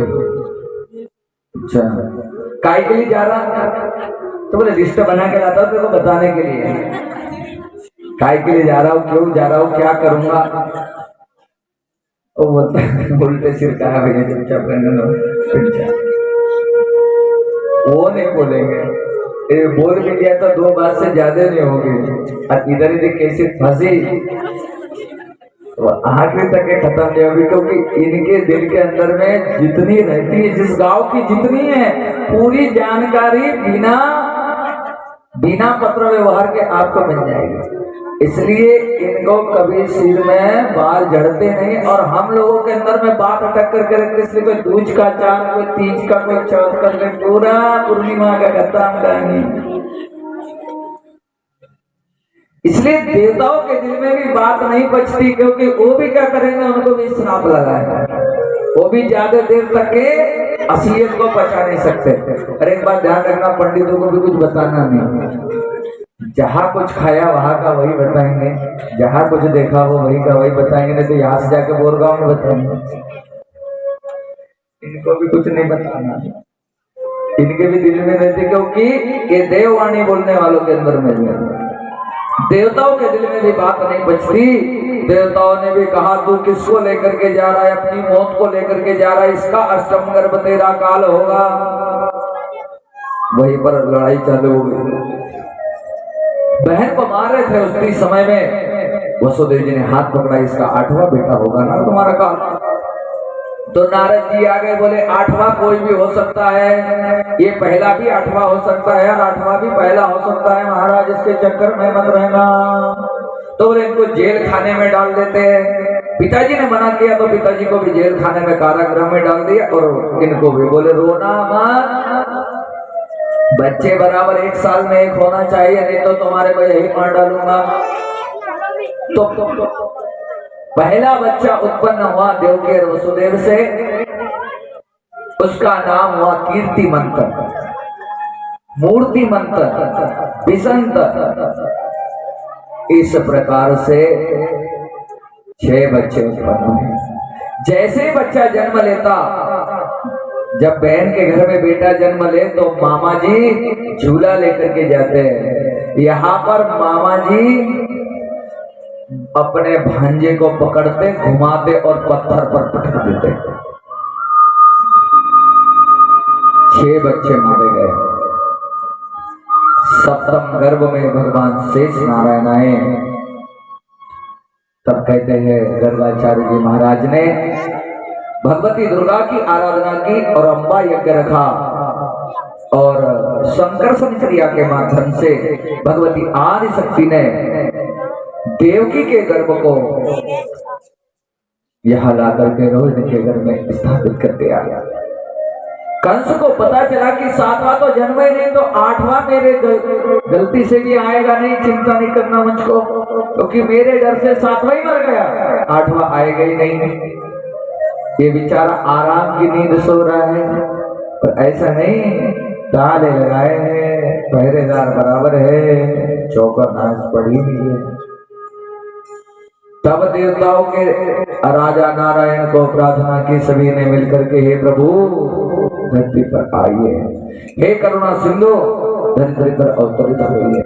अच्छा काय के लिए जा रहा? तो बोले लिस्ट बना के लाता हूँ तेरे को बताने के लिए। काय के लिए जा रहा हूँ, क्यों जा रहा हूँ, क्या करूंगा? उल्टे सिर कहा भैया चुपचाप रहने दो। वो नहीं बोलेंगे। बोल भी दिया तो 2 बात से ज्यादा नहीं होगी। और इधर इधर कैसे फंसी तो आखिरी तक के खत्म नहीं होगी, क्योंकि इनके दिल के अंदर में जितनी रहती है, जिस गांव की जितनी है पूरी जानकारी बिना बिना पत्र व्यवहार के आपको मिल जाएगी। इसलिए इनको कभी सिर में बाल जड़ते नहीं, और हम लोगों के अंदर में बात अटक करके रखते, इसलिए कोई दूज का चांद, कोई तीज का, कोई चौथ का, कोई पूरा पूर्णिमा का गत्ता नहीं। इसलिए देवताओं के दिल में भी बात नहीं बचती, क्योंकि वो भी क्या करेंगे, उनको भी श्राप लगा है, वो भी ज्यादा देर तक के असलियत को पचा नहीं सकते। अरे एक बात ध्यान रखना, पंडितों को भी कुछ बताना नहीं, जहाँ कुछ खाया वहां का वही बताएंगे, जहाँ कुछ देखा वो वही का वही बताएंगे, नहीं तो यहाँ से जाके बोरगांव में बताएंगे। इनको भी कुछ नहीं बताना, इनके भी दिल में रहते, क्योंकि ये देववाणी बोलने वालों के अंदर में है। देवताओं के दिल में भी बात नहीं बचती। देवताओं ने भी कहा, तू किसको लेकर के जा रहा है, अपनी मौत को लेकर के जा रहा है, इसका अष्टम गर्भ तेरा काल होगा। वहीं पर लड़ाई चालू हो गई। बहन को मार रहे थे उसी समय में वसुदेव जी ने हाथ पकड़ा, इसका 8वां बेटा होगा ना तुम्हारा काल। तो नारद जी आगे बोले, 8वां कोई भी हो सकता है, ये पहला भी 8वां हो सकता है और 8वां भी पहला हो सकता है, महाराज इसके चक्कर में मत रहना। तो बोले इनको जेल खाने में डाल देते हैं। पिताजी ने मना किया तो पिताजी को भी जेल खाने में, कारागृह में डाल दिया, और इनको भी बोले रोना मत, बच्चे बराबर 1 साल में एक होना चाहिए, नहीं तो तुम्हारे को यही मार डालूंगा। तो पहला बच्चा उत्पन्न हुआ देवकी और वसुदेव से, उसका नाम हुआ कीर्ति मंत्र, मूर्ति मंत्र, विसंत। इस प्रकार से 6 बच्चे उत्पन्न हुए। जैसे बच्चा जन्म लेता, जब बहन के घर में बेटा जन्म ले तो मामा जी झूला लेकर के जाते हैं। यहाँ पर मामा जी अपने भांजे को पकड़ते, घुमाते और पत्थर पर पटक देते। 6 बच्चे मारे गए। 7वें गर्भ में भगवान शेष नारायण आए। तब कहते हैं गर्गाचार्य जी महाराज ने भगवती दुर्गा की आराधना की और अम्बा यज्ञ रखा, और संकर्षण क्रिया के माध्यम से भगवती आदि शक्ति ने देवकी के गर्भ को यहां ला करके रोहिणी के गर्भ में स्थापित कर दिया। कंस को पता चला कि 7वां तो जन्म ही नहीं, तो 8वां मेरे गलती से भी आएगा नहीं, चिंता नहीं करना मुझको, क्योंकि मेरे डर से 7वां ही मर गया, 8वां आएगा ही नहीं। ये बेचारा आराम की नींद सो रहा है, पर ऐसा नहीं, ताले लगाए हैं, पहरेदार बराबर है, चौकर नाच पड़ी हुई है। तब देवताओं के राजा नारायण को प्रार्थना की सभी ने मिलकर के, हे प्रभु धरती पर आइए, हे करुणा सिंधु धरती पर अवतरित हुई है।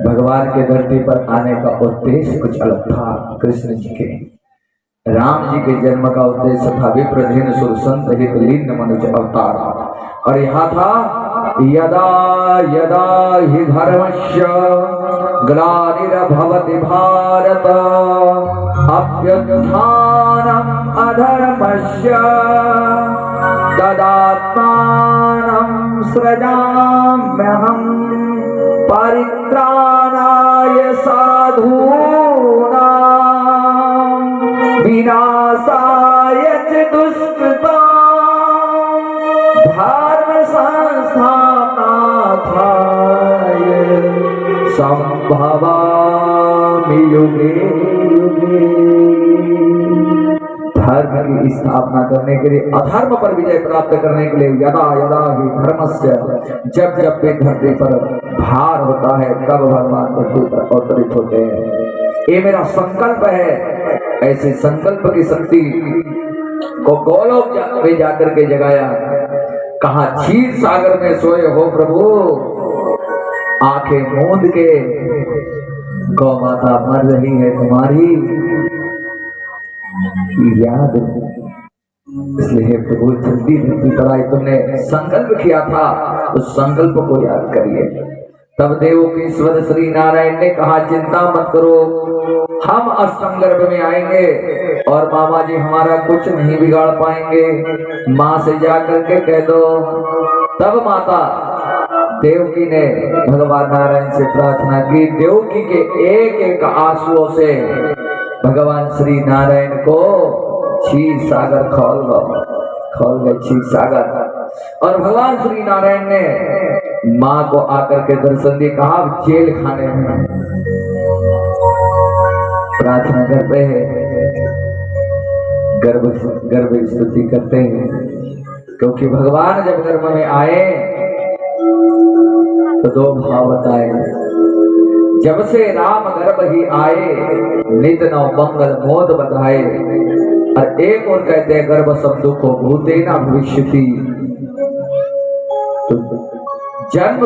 भगवान के धरती पर आने का उद्देश्य कुछ अलग था। कृष्ण जी के, राम जी के जन्म का उद्देश्य था विप्रधीन सुरसंत हित लीन मनुज अवतार, और यहाँ था यदा यदा हि धर्मस्य ग्लानिर्भवति भारत अभ्युत्थानम् अधर्मस्य तदात्मानं सृजाम्यहम् परित्राणाय साधूनां विनाशाय च दुष्कृतां धर्म संस्थापनार्थाय संभवामि युगे युगे। धर्म की स्थापना करने के लिए, अधर्म पर विजय प्राप्त करने के लिए, यदा यदा ही धर्मस्य, जब जब भी धरती पर भार होता है तब भगवान धरती पर अवतरित होते हैं। ये मेरा संकल्प है। ऐसे संकल्प की शक्ति को गोलोक में जाकर के जगाया। कहा क्षीर सागर में सोए हो प्रभु, आंखें मूंद के गौ माता मर रही है तुम्हारी याद, इसलिए प्रभु जल्दी धरती पर आए। तुमने संकल्प किया था, उस संकल्प को याद करिए। तब देवकीश्वर श्री नारायण ने कहा, चिंता मत करो, हम अष्टम गर्भ में आएंगे और मामा जी हमारा कुछ नहीं बिगाड़ पाएंगे, माँ से जाकर के कह दो। तब माता देवकी ने भगवान नारायण से प्रार्थना की। देवकी के एक एक आंसुओं से भगवान श्री नारायण को क्षीर सागर खोल गए क्षीर सागर। और भगवान श्री नारायण ने माँ को आकर के दर्शन दिए। कहा जेल खाने में प्रार्थना करते हैं, गर्भ स्तुति करते हैं, क्योंकि भगवान जब गर्भ में आए तो दो भाव बताए। जब से राम गर्भ ही आए, नित नव मंगल मोद बधाए। और एक और कहते हैं गर्भ शब्दों को भूतेना भविष्यति। तो जन्म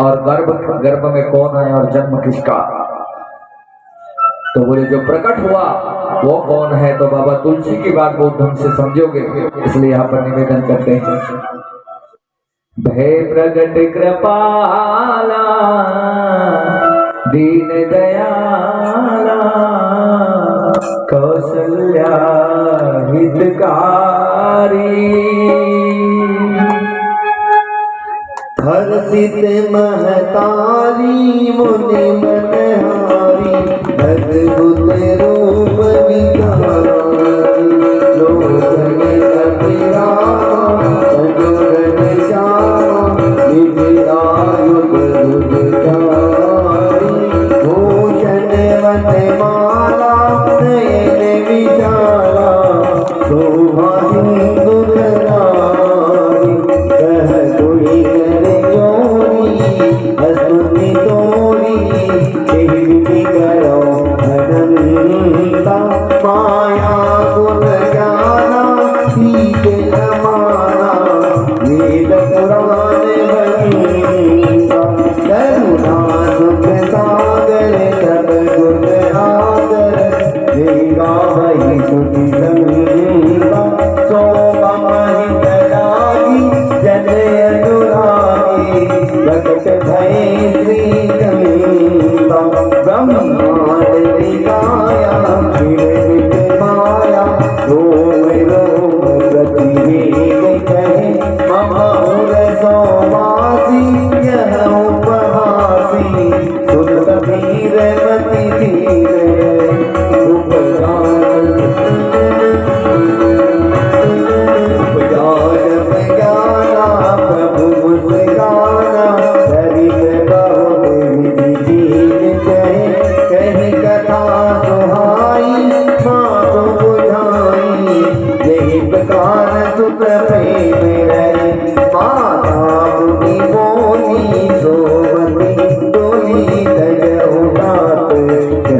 और गर्भ में कौन है और जन्म किसका? तो बोले जो प्रकट हुआ वो कौन है? तो बाबा तुलसी की बात बहुत ढंग से समझोगे, इसलिए यहाँ पर निवेदन करते हैं। भय प्रगट कृपाला दीन दयाला कौशल्या हितकारी। हर्षित महतारी मुनि मनहारी अद्भुत रूप विचारी। लोचन अभिरामा अनुरन श्यामा निधिरायुध दुधचारी। भूषण वनमाला नयन विचारा शोभा सिंधु धरारी। कह कोई स्तुति तोरी देवी करो अनंता। माया गुण ज्ञाना सीख समाना वेद पुराण भगीता। करुणा सुख सागर सब गुण आदर देगा वही सुखी संगीता। सोमा महित लागी जन अनुरागी भगत भय श्री गंगा। ब्रह्मांड दिखाया शिव माया रोम रोम प्रतिवेद कहे। महाउर सोमासी यह उपहासी सुत धीर मति धीर उपजान ज्ञाना प्रभु मुस्काना। कही कथा सुहाई माँ को बुझाई। यही प्रकार सुख प्रेम रहे। माता मुनि बोली सोवती डोली तज उठात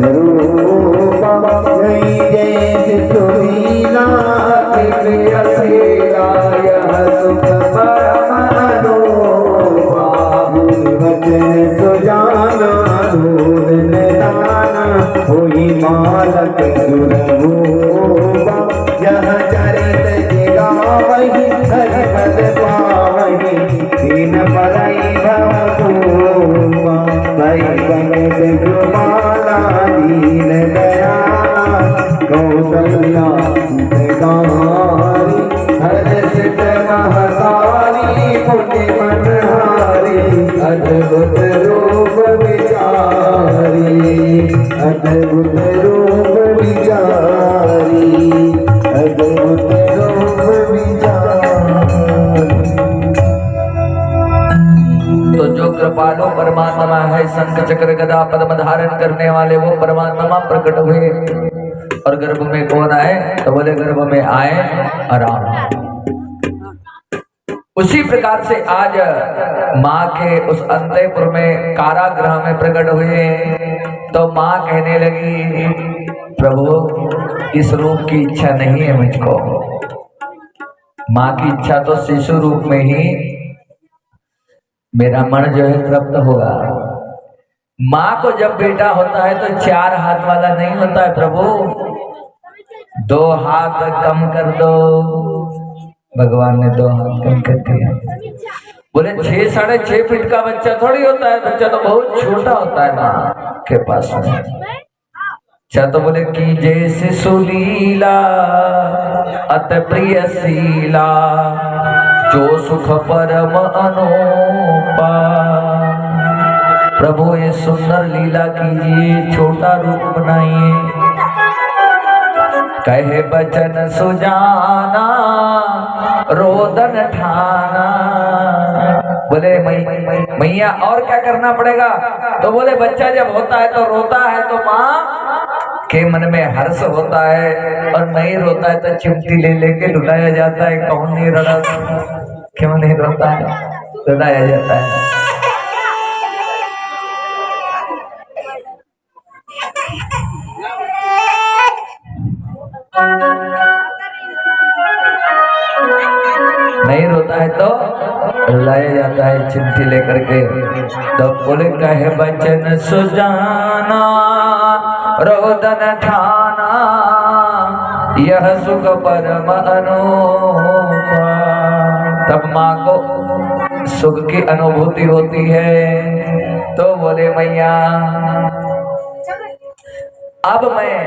रूपा। जय जय सुरीला असीला यह सुख परम अनोखा। वचन सुजाना धूल नदाना हुई मालक सुरभूपा। यह चरित जिगावहि हरि पद पावहि दीन परई भवभूपा। भई गणेश गुमाला दीन दयाला कौशल्या हितकारी। हर्षित महतारी पुण्य मनहारी अद्भुत रूप विचारी। अद्भुत रूप विचारी। अद्भुत रूप विचारी। तो जो कृपालु परमात्मा है, शंख चक्र गदा पद्म धारण करने वाले वो परमात्मा प्रकट हुए। और गर्भ में कौन आए? तो बोले गर्भ में आए राम। उसी प्रकार से आज माँ के उस अंतःपुर में कारागृह में प्रकट हुए। तो माँ कहने लगी प्रभु इस रूप की इच्छा नहीं है मुझको। माँ की इच्छा तो शिशु रूप में ही मेरा मन जो है तृप्त होगा। माँ को जब बेटा होता है तो 4 हाथ वाला नहीं होता है प्रभु, 2 हाथ कम कर दो। भगवान ने 2 हाथ कम कर दिया। बोले 6 साढ़े 6 फीट का बच्चा थोड़ी होता है, बच्चा तो बहुत छोटा होता है माँ के पास में। अच्छा तो बोले की जैसे सुलीला अत प्रिय शीला जो सुख परम अनूप पार। प्रभु ये सुंदर लीला कीजिए, छोटा रूप बनाइए। कहे बचन सुजाना रोदन ठाना। बोले मैया और क्या करना पड़ेगा? तो बोले बच्चा जब होता है तो रोता है तो माँ के मन में हर्ष होता है, और नहीं रोता है तो चिमटी ले लेके रुलाया जाता है। कौन नहीं रोता? क्यों नहीं रोता है? रुलाया जाता है। नहीं रोता है तो रुलाया जाता है चिमटी लेकर के। तो बोले कहे बचन सुजाना रोदन ठाना, यह सुख परम अनूपा। तब माँ को सुख की अनुभूति होती है। तो बोले मैया अब मैं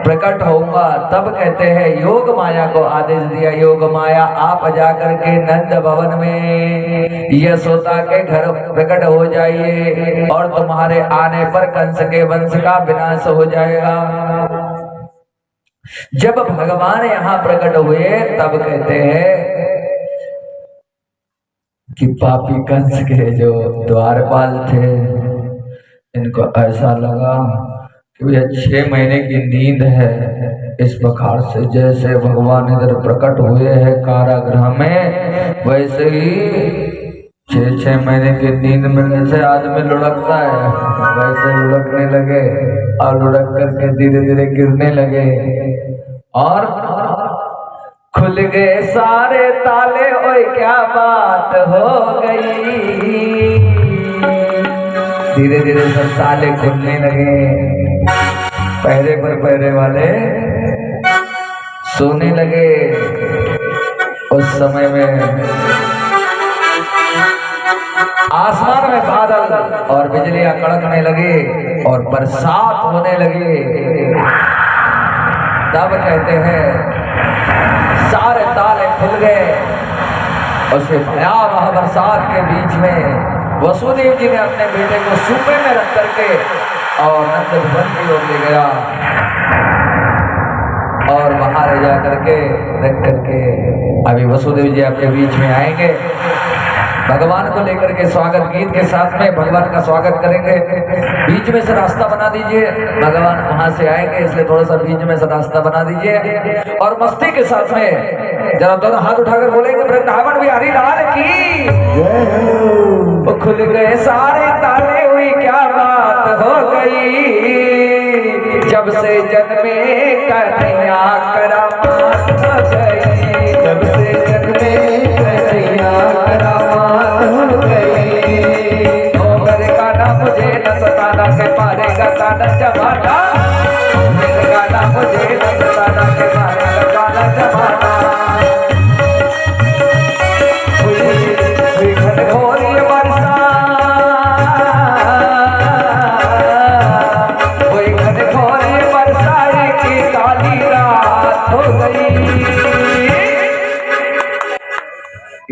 प्रकट होऊंगा। तब कहते हैं योग माया को आदेश दिया, योग माया आप जाकर के नंद भवन में यशोदा के घर प्रकट हो जाइए, और तुम्हारे आने पर कंस के वंश का विनाश हो जाएगा। जब भगवान यहाँ प्रकट हुए तब कहते हैं कि पापी कंस के जो द्वारपाल थे, इनको ऐसा लगा कि भैया 6 महीने की नींद है। इस प्रकार से जैसे भगवान इधर प्रकट हुए हैं कारागृह में, वैसे ही 6 महीने की नींद मिलने से आदमी लुढ़कता है, वैसे लुढ़कने लगे और लुढ़क करके धीरे धीरे गिरने लगे, और खुल गए सारे ताले। ओए क्या बात हो गई, धीरे धीरे सब ताले खुलने लगे। पहरे पर पहरे वाले सोने लगे। उस समय में आसमान में बादल और बिजलियां कड़कने लगे और बरसात होने लगी। तब कहते हैं सारे ताले खुल गए। उसके भयावह बरसात के बीच में वसुदेव जी ने अपने बेटे को सूपे में रख करके और नंद भवन की ओर ले गया, और वहां ले जा करके रख करके अभी वसुदेव जी आपके बीच में आएंगे। भगवान को लेकर के स्वागत गीत के साथ में भगवान का स्वागत करेंगे। बीच में से रास्ता बना दीजिए, भगवान वहां से आएंगे, इसलिए थोड़ा सा बीच में से रास्ता बना दीजिए। और मस्ती के साथ में जरा दोनों हाथ उठाकर बोलेंगे वृंदावन बिहारी लाल की। वो खुल गए सारे ताले, हुई क्या बात हो गई, जब से जन्मे कन्हैया करामात हो गई, जब से जन्मे कन्हैया करामात हो गई। मेरे गाना मुझे न सताना के मारेगा गाना जमाना, मेरे गाना मुझे न सताना के मारेगा गाना जमाना।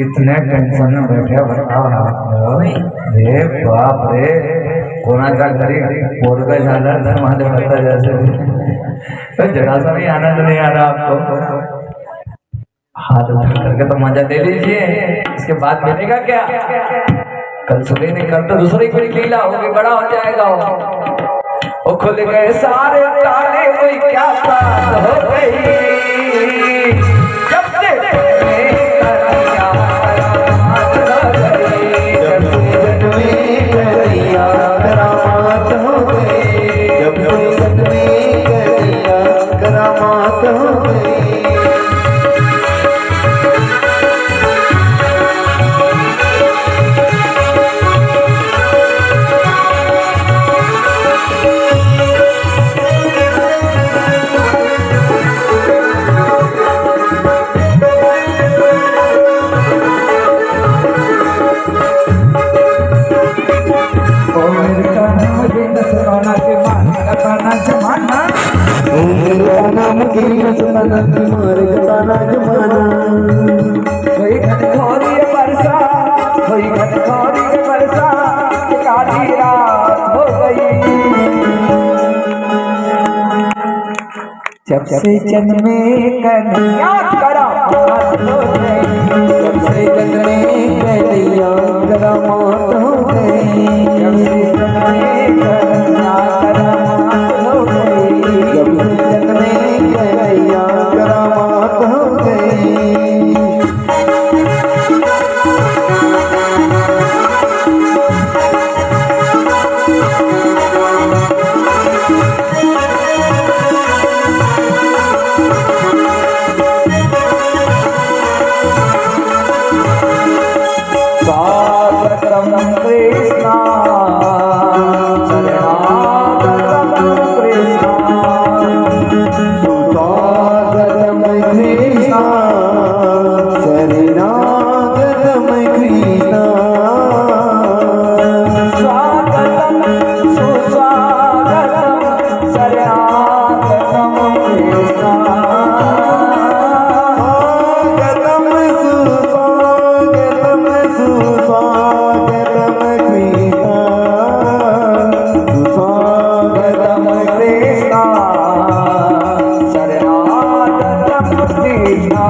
इतने टेंशन में बैठे बताओ, रे बाप रे, कोणाचा घरी पोरगा झाला तुम्हारे पता जैसे तो जरा सा भी आनंद नहीं आ रहा आपको। हाथ उठा करके तो मजा ले लीजिए, इसके बाद मिलेगा क्या? कल सुबह नहीं, कल तो दूसरी कोई लीला होगी, बड़ा हो जाएगा वो। खुल गए सारे ताले, कोई क्या बात हो गई, जब से करामात हो गई, जब से जन्मे कन्हैया करामात हो गई। कोई घनघोरी बरसा, कोई घनघोरी काली रात हो गई। जब से जन्मे कन्हैया करामात हो गई। जब से जन्मे कन्हैया करामात हो गई। जब से जन्मे कन्हैया करामात हो गई। जब से जन्मे कन्हैया करामात हो गई। स्वागतम कृष्णा शरणागतम कृष्णा। स्वागतम कृष्णा शरणागतम कृष्णा। स्वागतम सुस्वागतम शरणागतम कृष्णा। स्वागतम सुस्वागतम सुस्वागतम कृष्णा। स्वागतम कृष्णा शरणागतम कृष्णा।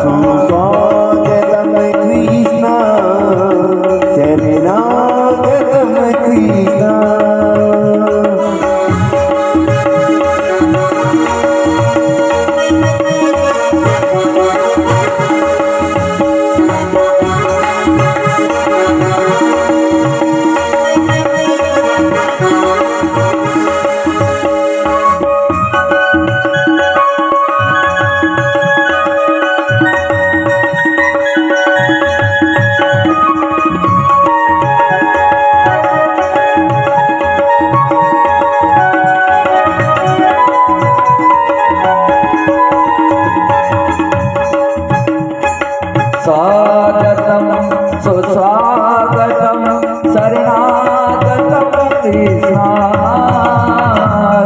सुस्वागतम कृष्णा शरणागतम कृष्णा। स्वागतम सुस्वागतम शरणागतम कृष्णा।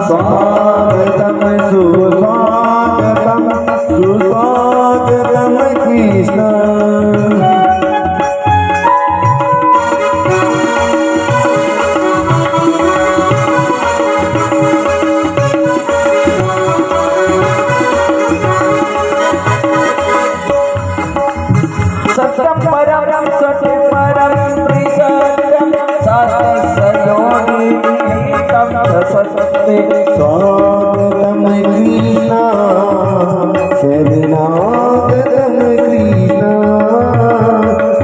स्वागतम सुस्वागतम सुस्वागतम कृष्णा। सत्यम परम सत्य परम त्रिसत्यम शास्त्रयोनि तम सत्य। स्वागतम कृष्णा शरणागतम कृष्णा।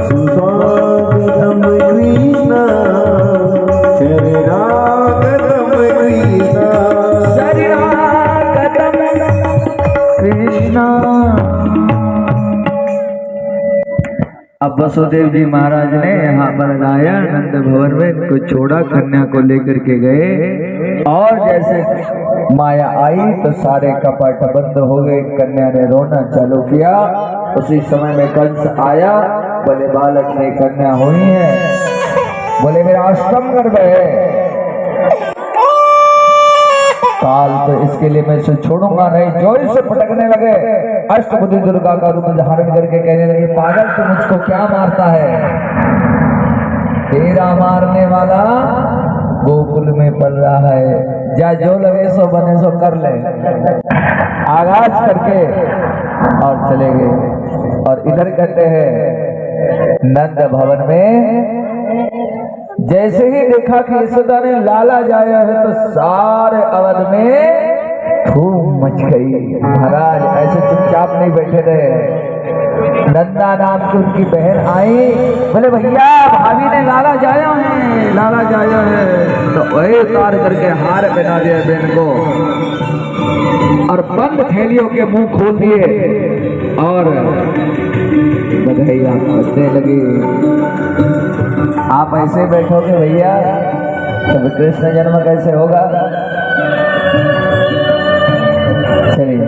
सुस्वागतम कृष्णा शरणागतम कृष्णा। शरणागतम कृष्णा। अब वसुदेव जी महाराज ने यहाँ पर लाया नंद भवन में, इनको छोड़ा, कन्या को लेकर के गए और जैसे माया आई तो सारे कपट बंद हो गए। कन्या ने रोना चालू किया। उसी समय में कंस आया, बोले बालक ने कन्या हुई है, बोले मेरा अष्टम गर्भ है, काल तो इसके लिए मैं इसे छोड़ूंगा नहीं। जो इसे पटकने लगे अष्टभुजी दुर्गा का रूप धारण करके कहने लगे पागल तू मुझको क्या मारता है, तेरा मारने वाला गोकुल में पल रहा है, जा जो लगे सो बने सो कर ले। आगाज करके और चले गए। और इधर कहते हैं नंद भवन में जैसे ही देखा कि यशोदा ने लाला जाया है तो सारे अवध में धूम मच गई। महाराज ऐसे चुपचाप नहीं बैठे रहे। नंदा नाम की उनकी बहन आई, बोले भैया भाभी ने लाला जाया है, लाला जाया है। तो वही उतार करके हार पहना दिया बहन को और बंद थैलियों के मुंह खोल दिए और बधाइयां बजने लगी। आप ऐसे बैठोगे भैया तब कृष्ण जन्म कैसे होगा। चलिए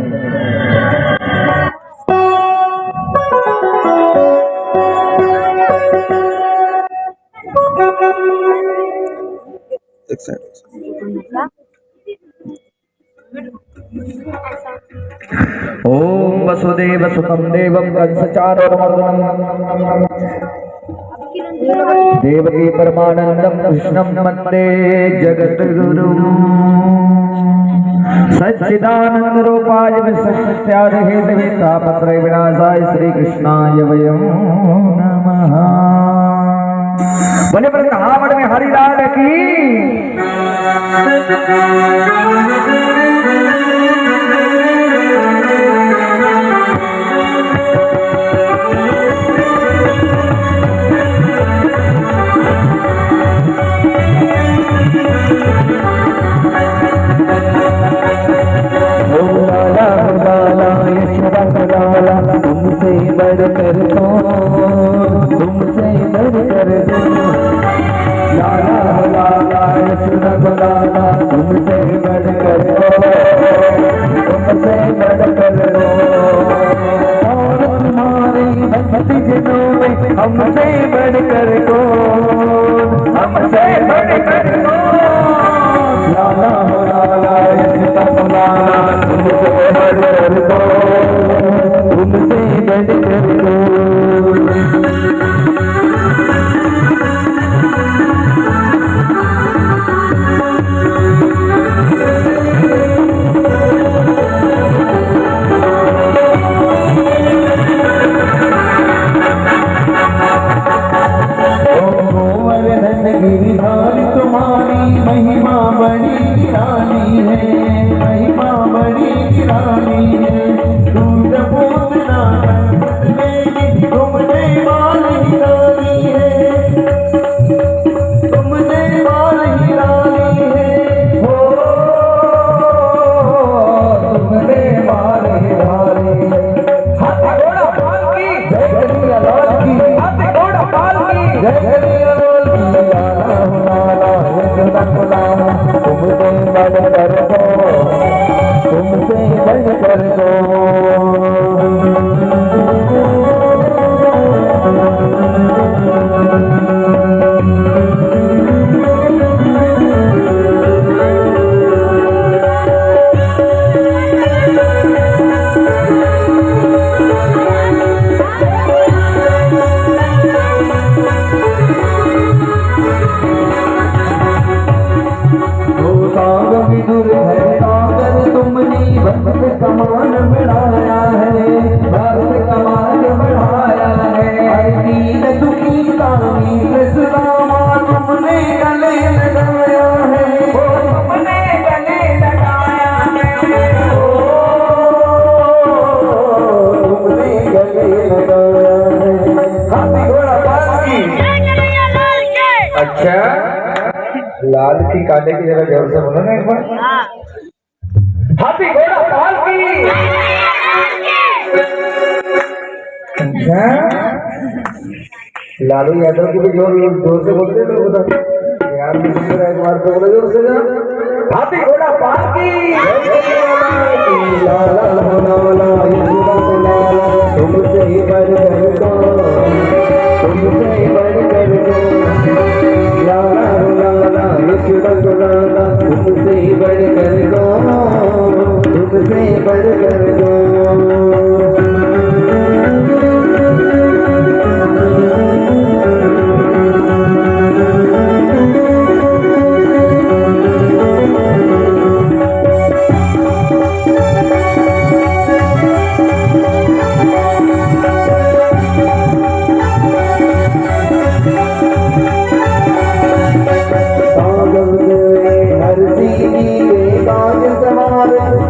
ओम वसुदेव सुतम देवम कंसचारोर्मर्दनम देवकी परमानंदम कृष्णम वंदे जगत गुरु सच्चिदानंद रूपाय विशिष्टाय हेतवे तापत्रय विनाशाय श्री कृष्णाय वयं नमः। बोले वृंदावन में हरिलाल की। तुमसे बढ़कर तुमसे बढ़कर लाला लाला यशोदा लाला तुमसे बढ़कर तुमसे बढ़कर और तुम्हारे भक्ति जनों में हमसे बढ़कर हमसे बढ़कर लाला लाला यशोदा लाला तुमसे बढ़कर तुमसे बढ़कर गिरिधारी तुम्हारी महिमा बड़ी निराली है, महिमा बड़ी निराली है। दूध पूतना तुमने माल निराली है, तुमने माल निराली है, हो तुमने माल निराली है। हाथ घोड़ा पाल की जय करिया लाल की, हाथ घोड़ा पाल की जय करिया लाल की। तुमसे बढ़कर तुमसे बढ़कर कमान बढ़ाया है, भारत कमान बढ़ाया है। दीन दुखी दानी कृष्णा तुमने गले लगाया है, तुमने गले लगाया है, तुमने गले लगाया है। हाथी घोड़ा पाल की। अच्छा लाल की काले की जरा जोर से बोलो ना एक बार। हाथी घोड़ा पाल की। लालू यादव की भी जोर से बोलते हैं लोग उधर यार, एक बार तो बोले जोर से ना। हाथी घोड़ा पाल की। लाला लाला तुमसे बढ़कर तुमसे बढ़कर लाला लाला लाला तुमसे बढ़कर तुमसे बढ़कर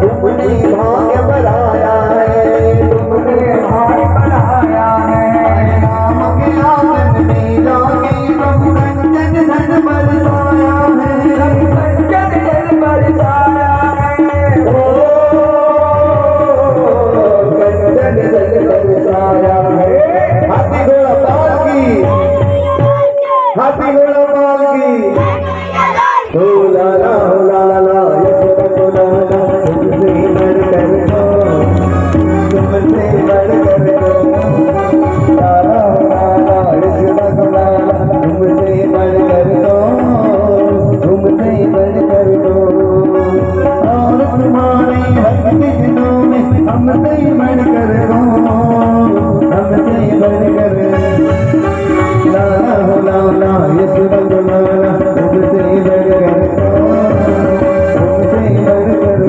तुमने भाग्य बढ़ाया है, तुमने भाग्य बढ़ाया है। नाम के आंगन में जाके प्रभु रंजन धन बरसाया है, रंजन धन बरसाया है, ओ रंजन धन बरसाया है। हाथी घोड़ा पाल की, हाथी घोड़ा पाल की। हो लाला लाला यशोदा लाला तुमसे बढ़कर तुमसे बढ़कर लाला लाला यशोदा लाला तुमसे बढ़कर तुमसे बढ़कर और तुम्हारे भक्ति दिनों में हमसे बढ़कर हमसे बढ़कर लाला बुलाना तुमसे बढ़कर तुमसे बढ़कर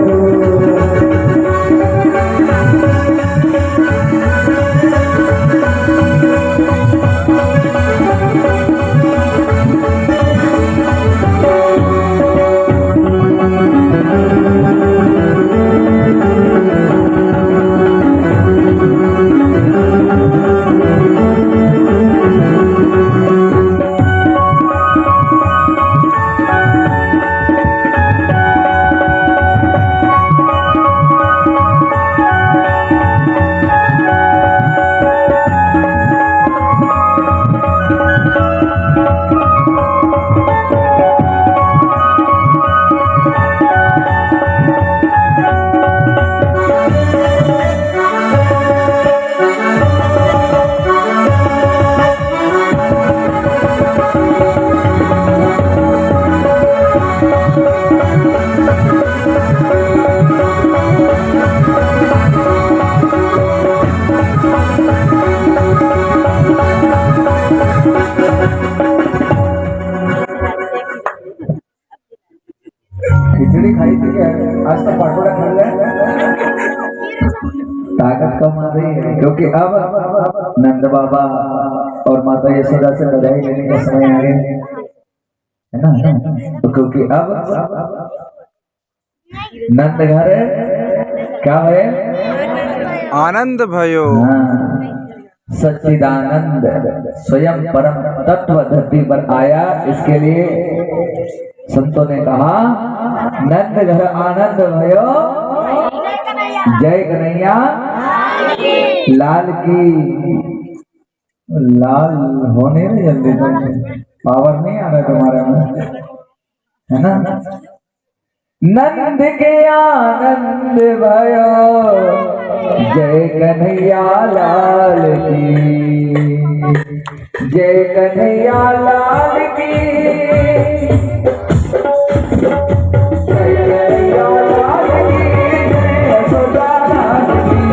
खिचड़ी खाई थी क्या? आज तो पटोड़ा खा लिया। ताकत कम आ रही है क्योंकि अब नंद बाबा और माता यशोदा से बधाई लेने का समय आ गया है ना। तो क्योंकि अब नंद घर क्या है? आनंद भयो। सच्चिदानंद स्वयं परम तत्व धरती पर आया। इसके लिए संतों ने कहा नंद घर आनंद भयो, जय कन्हैया लाल की। लाल होने में जल्दी तो पावर नहीं आ रहा तुम्हारे में, है ना। नंद के आनंद भयो, जय कन्हैया लाल की, जय कन्हैया लाल की, जय कन्हैया लाल की, जय यशोदा लाल की।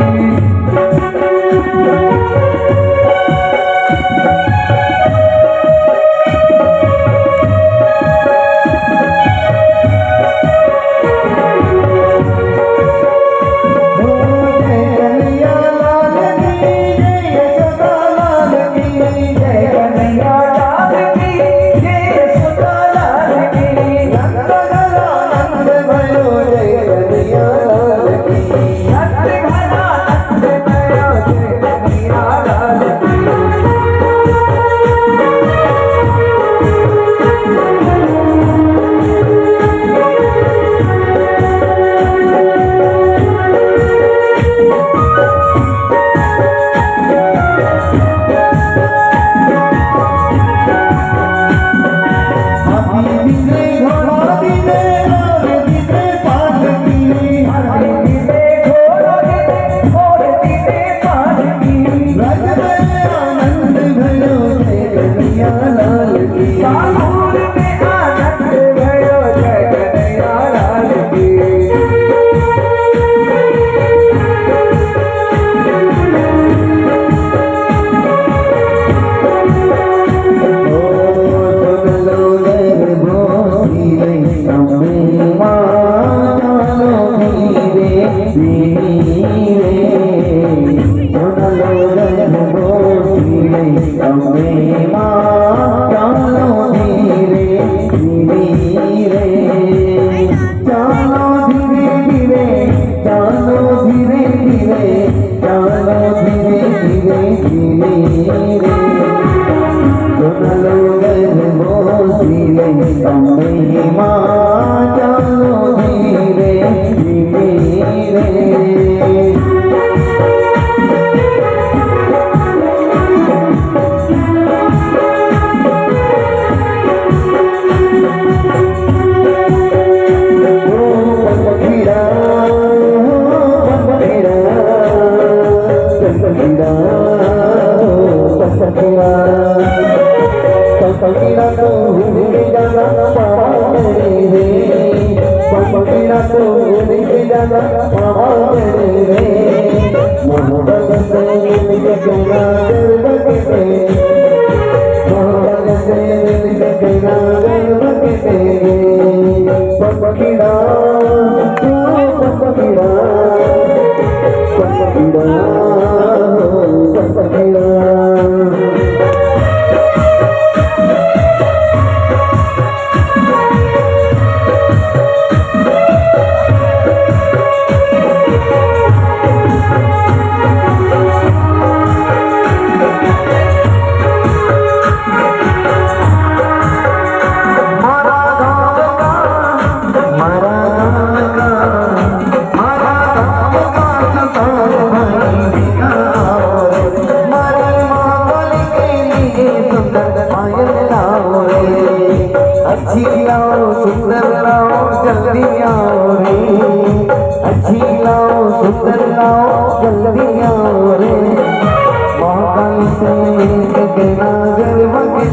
Mohammed गर्व के पपकीड़ा पपकीड़ा पपकीड़ा पपकीड़ा अच्छी लाओ सुंदर लाओ जल्दी आओ रे अच्छी लाओ सुंदर लाओ जल्दी आओ रे महाकाल से कहना गर्व के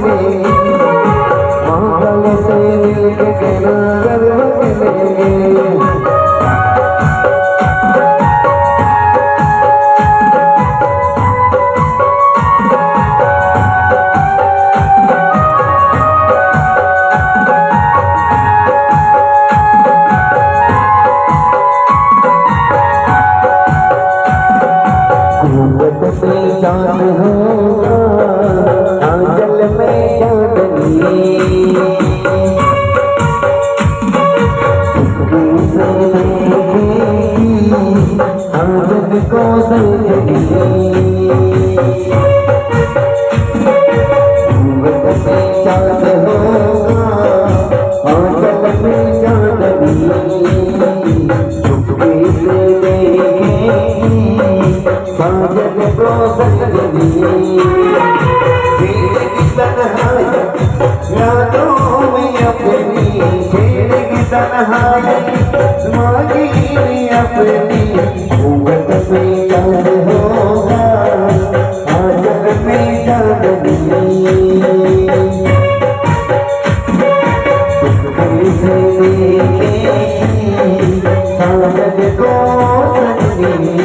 महाकाल से कहना गर्व के चांद होगा आंचल में चांदनी से आंचल को सजनी चांद होगा आंचल में चांदनी साजन को सजनी छेड़ की तन्हाई यादों में अपनी छेड़ की तन्हाई मांगी अपनी उगत में चांद होगा आंचल में चांदनी से साजन को सजनी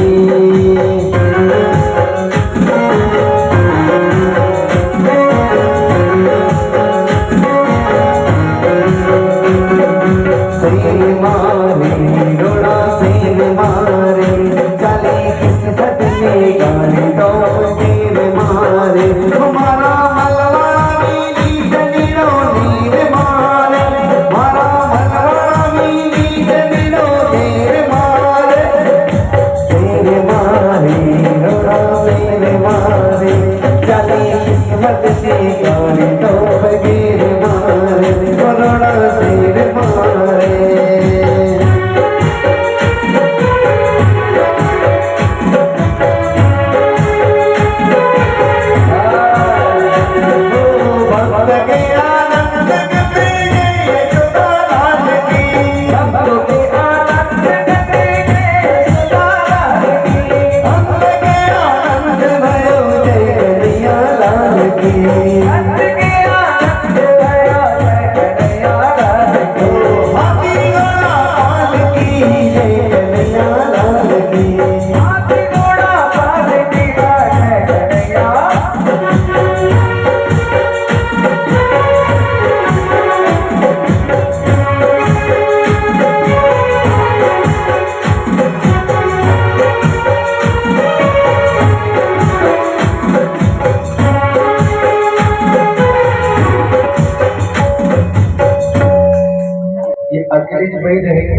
अकेली वही रहेगी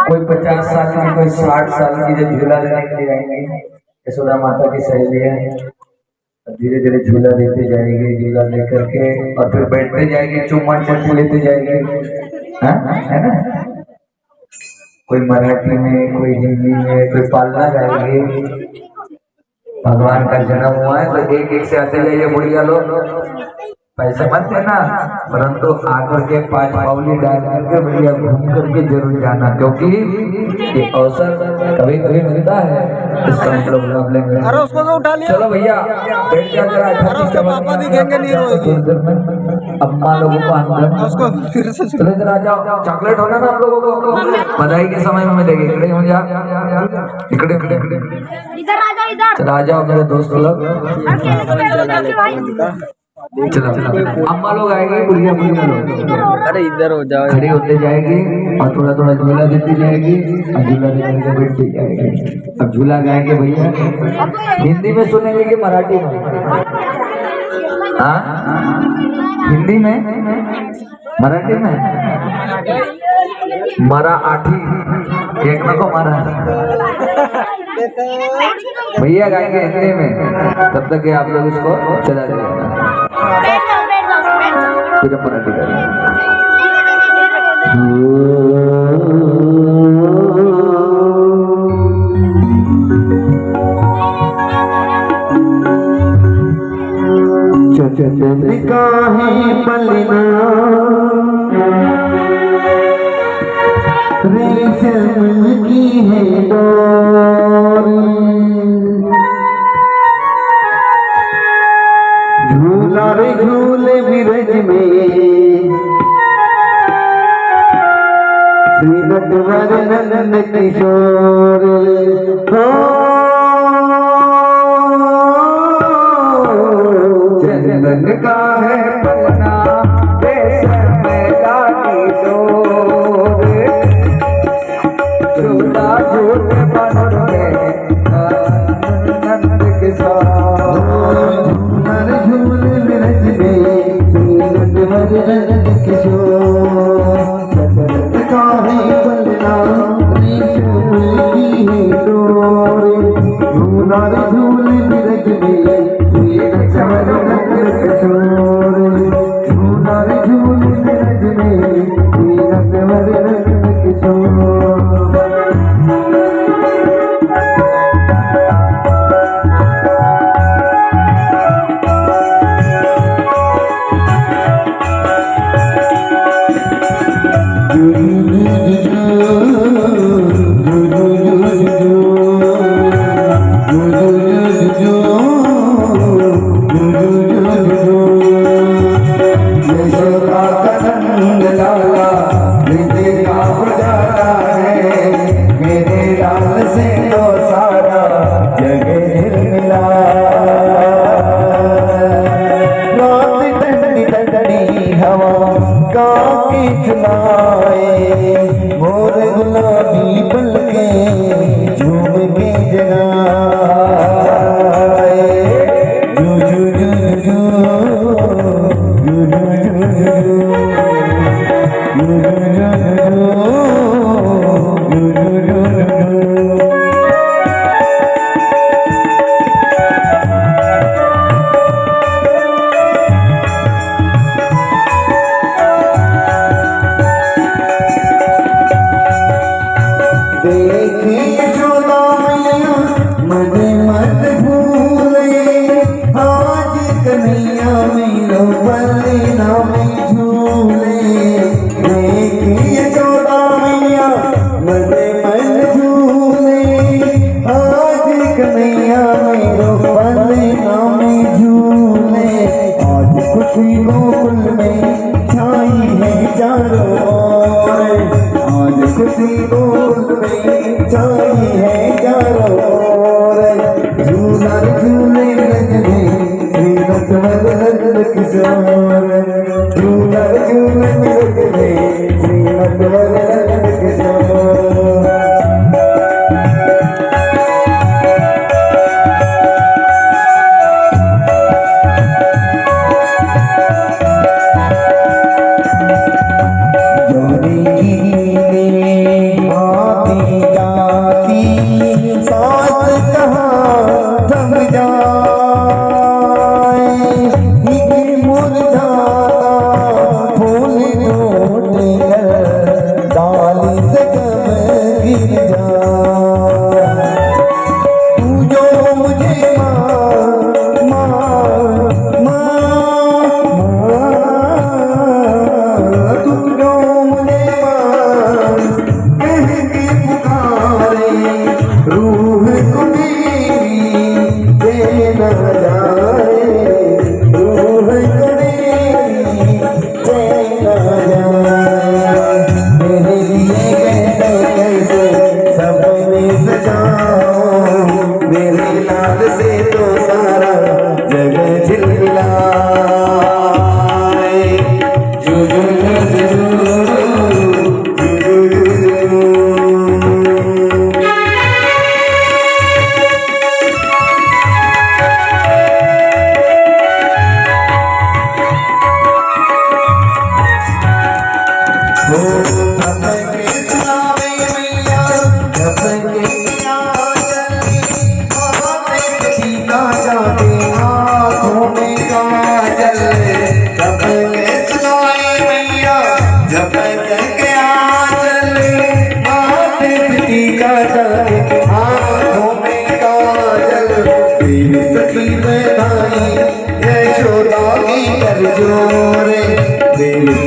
कोई 50 साल की कोई 60 साल की जो झूला लेने के लिए आएंगी यशोदा माता की सहेली है धीरे धीरे झूला देते जाएगी झूला लेकर के और फिर बैठते जाएगी चुम्मा चट्टी लेते जाएगी है ना कोई मराठी में कोई हिंदी में कोई पालना गाएंगे भगवान का जन्म हुआ है तो एक एक से आते जाइए बुढ़िया लोग पैसे मत देना परंतु आकर के 5 पावली डाल करके बढ़िया घूम करके जरूर जाना क्योंकि ये अवसर कभी कभी मिलता है इसका मतलब लाभ लेंगे। अरे उसको तो उठा लिया। चलो भैया बैठ जा जरा। अरे उसके पापा दिखेंगे नहीं रोएगी। अम्मा लोगों को अंदर उसको फिर से चलो इधर आ जाओ चॉकलेट होना ना आप लोगों को बधाई के समय में मिलेगी। इकड़े हो जा इकड़े इकड़े इकड़े इधर आ जाओ इधर चला आ जाओ मेरे दोस्त लोग। चलो अम्मा लोग आएंगे, बुढ़िया बुढ़िया लोग अरे इधर हो जाओ। खड़े होते जाएगी और थोड़ा थोड़ा झूला देती जाएगी और झूला देने के बैठती जाएगी। अब झूला गाएंगे भैया, हिंदी में सुनेंगे कि मराठी में? हाँ, हिंदी में, मराठी में, मराठी एक नको मारा भैया गाएंगे हिंदी में, तब तक आप लोग इसको चला जाएगा। फिर अपन मराठी करेंगे। निगाहें पलना रेशम की है डोरी, झूला रे झूले बिरज में श्री नटवर नंदन किशोर। चंदन का है पलना रेशम की डोर, झूला झूले बनर में नंद किशोर। झूला झूले बिरज में श्री नटवर नंदन किशोर। चंदन का है पलना रेशम की है डोर, झूला झूले बिरज में श्री नटवर नंदन किशोर। झूला झूले बिरज में श्री नटवर नंदन किशोर। मोर गुलाबी पलके झूम के जगाए, जू जू जू जू जू जू जू जू जू। देखिए झूला मैया मन मत भूले, आज कन्हैया मेरो बलना में झूले। देखिए झूला मैया मन मत भूले, आज कन्हैया मेरो बलना में झूले। आज खुशी गोकुल में छाई है चारों ओर, आज खुशी गोकुल में छाई है चारों ओर। झूला झूले ब्रज में श्री नटवर नंदन किशोर। झूला झूले ब्रज में श्री नटवर नंदन किशोर। दाल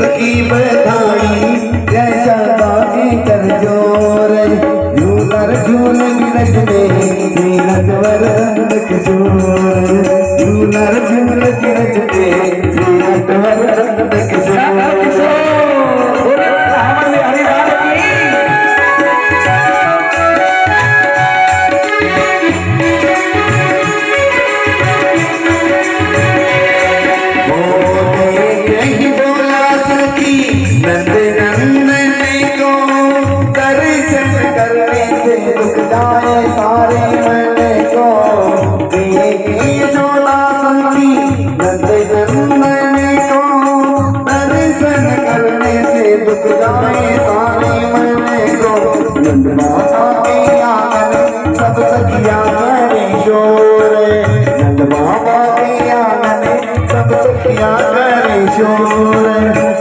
सखी बधाई जैसा बागी कर जोर झूलर झूल गिरज में श्रीरथ वरद किशोर झूलर झूल गिरज में श्रीरथ वरद किशोर सब सखिया करे शोर नंद बाबा के आंगन सब सखिया करे शोर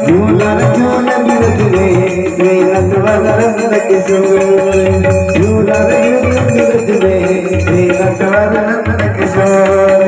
झूलर झूल गिरज में श्री नंद वरद किशोर झूलर झूल गिरज में श्री नंद वरद किशोर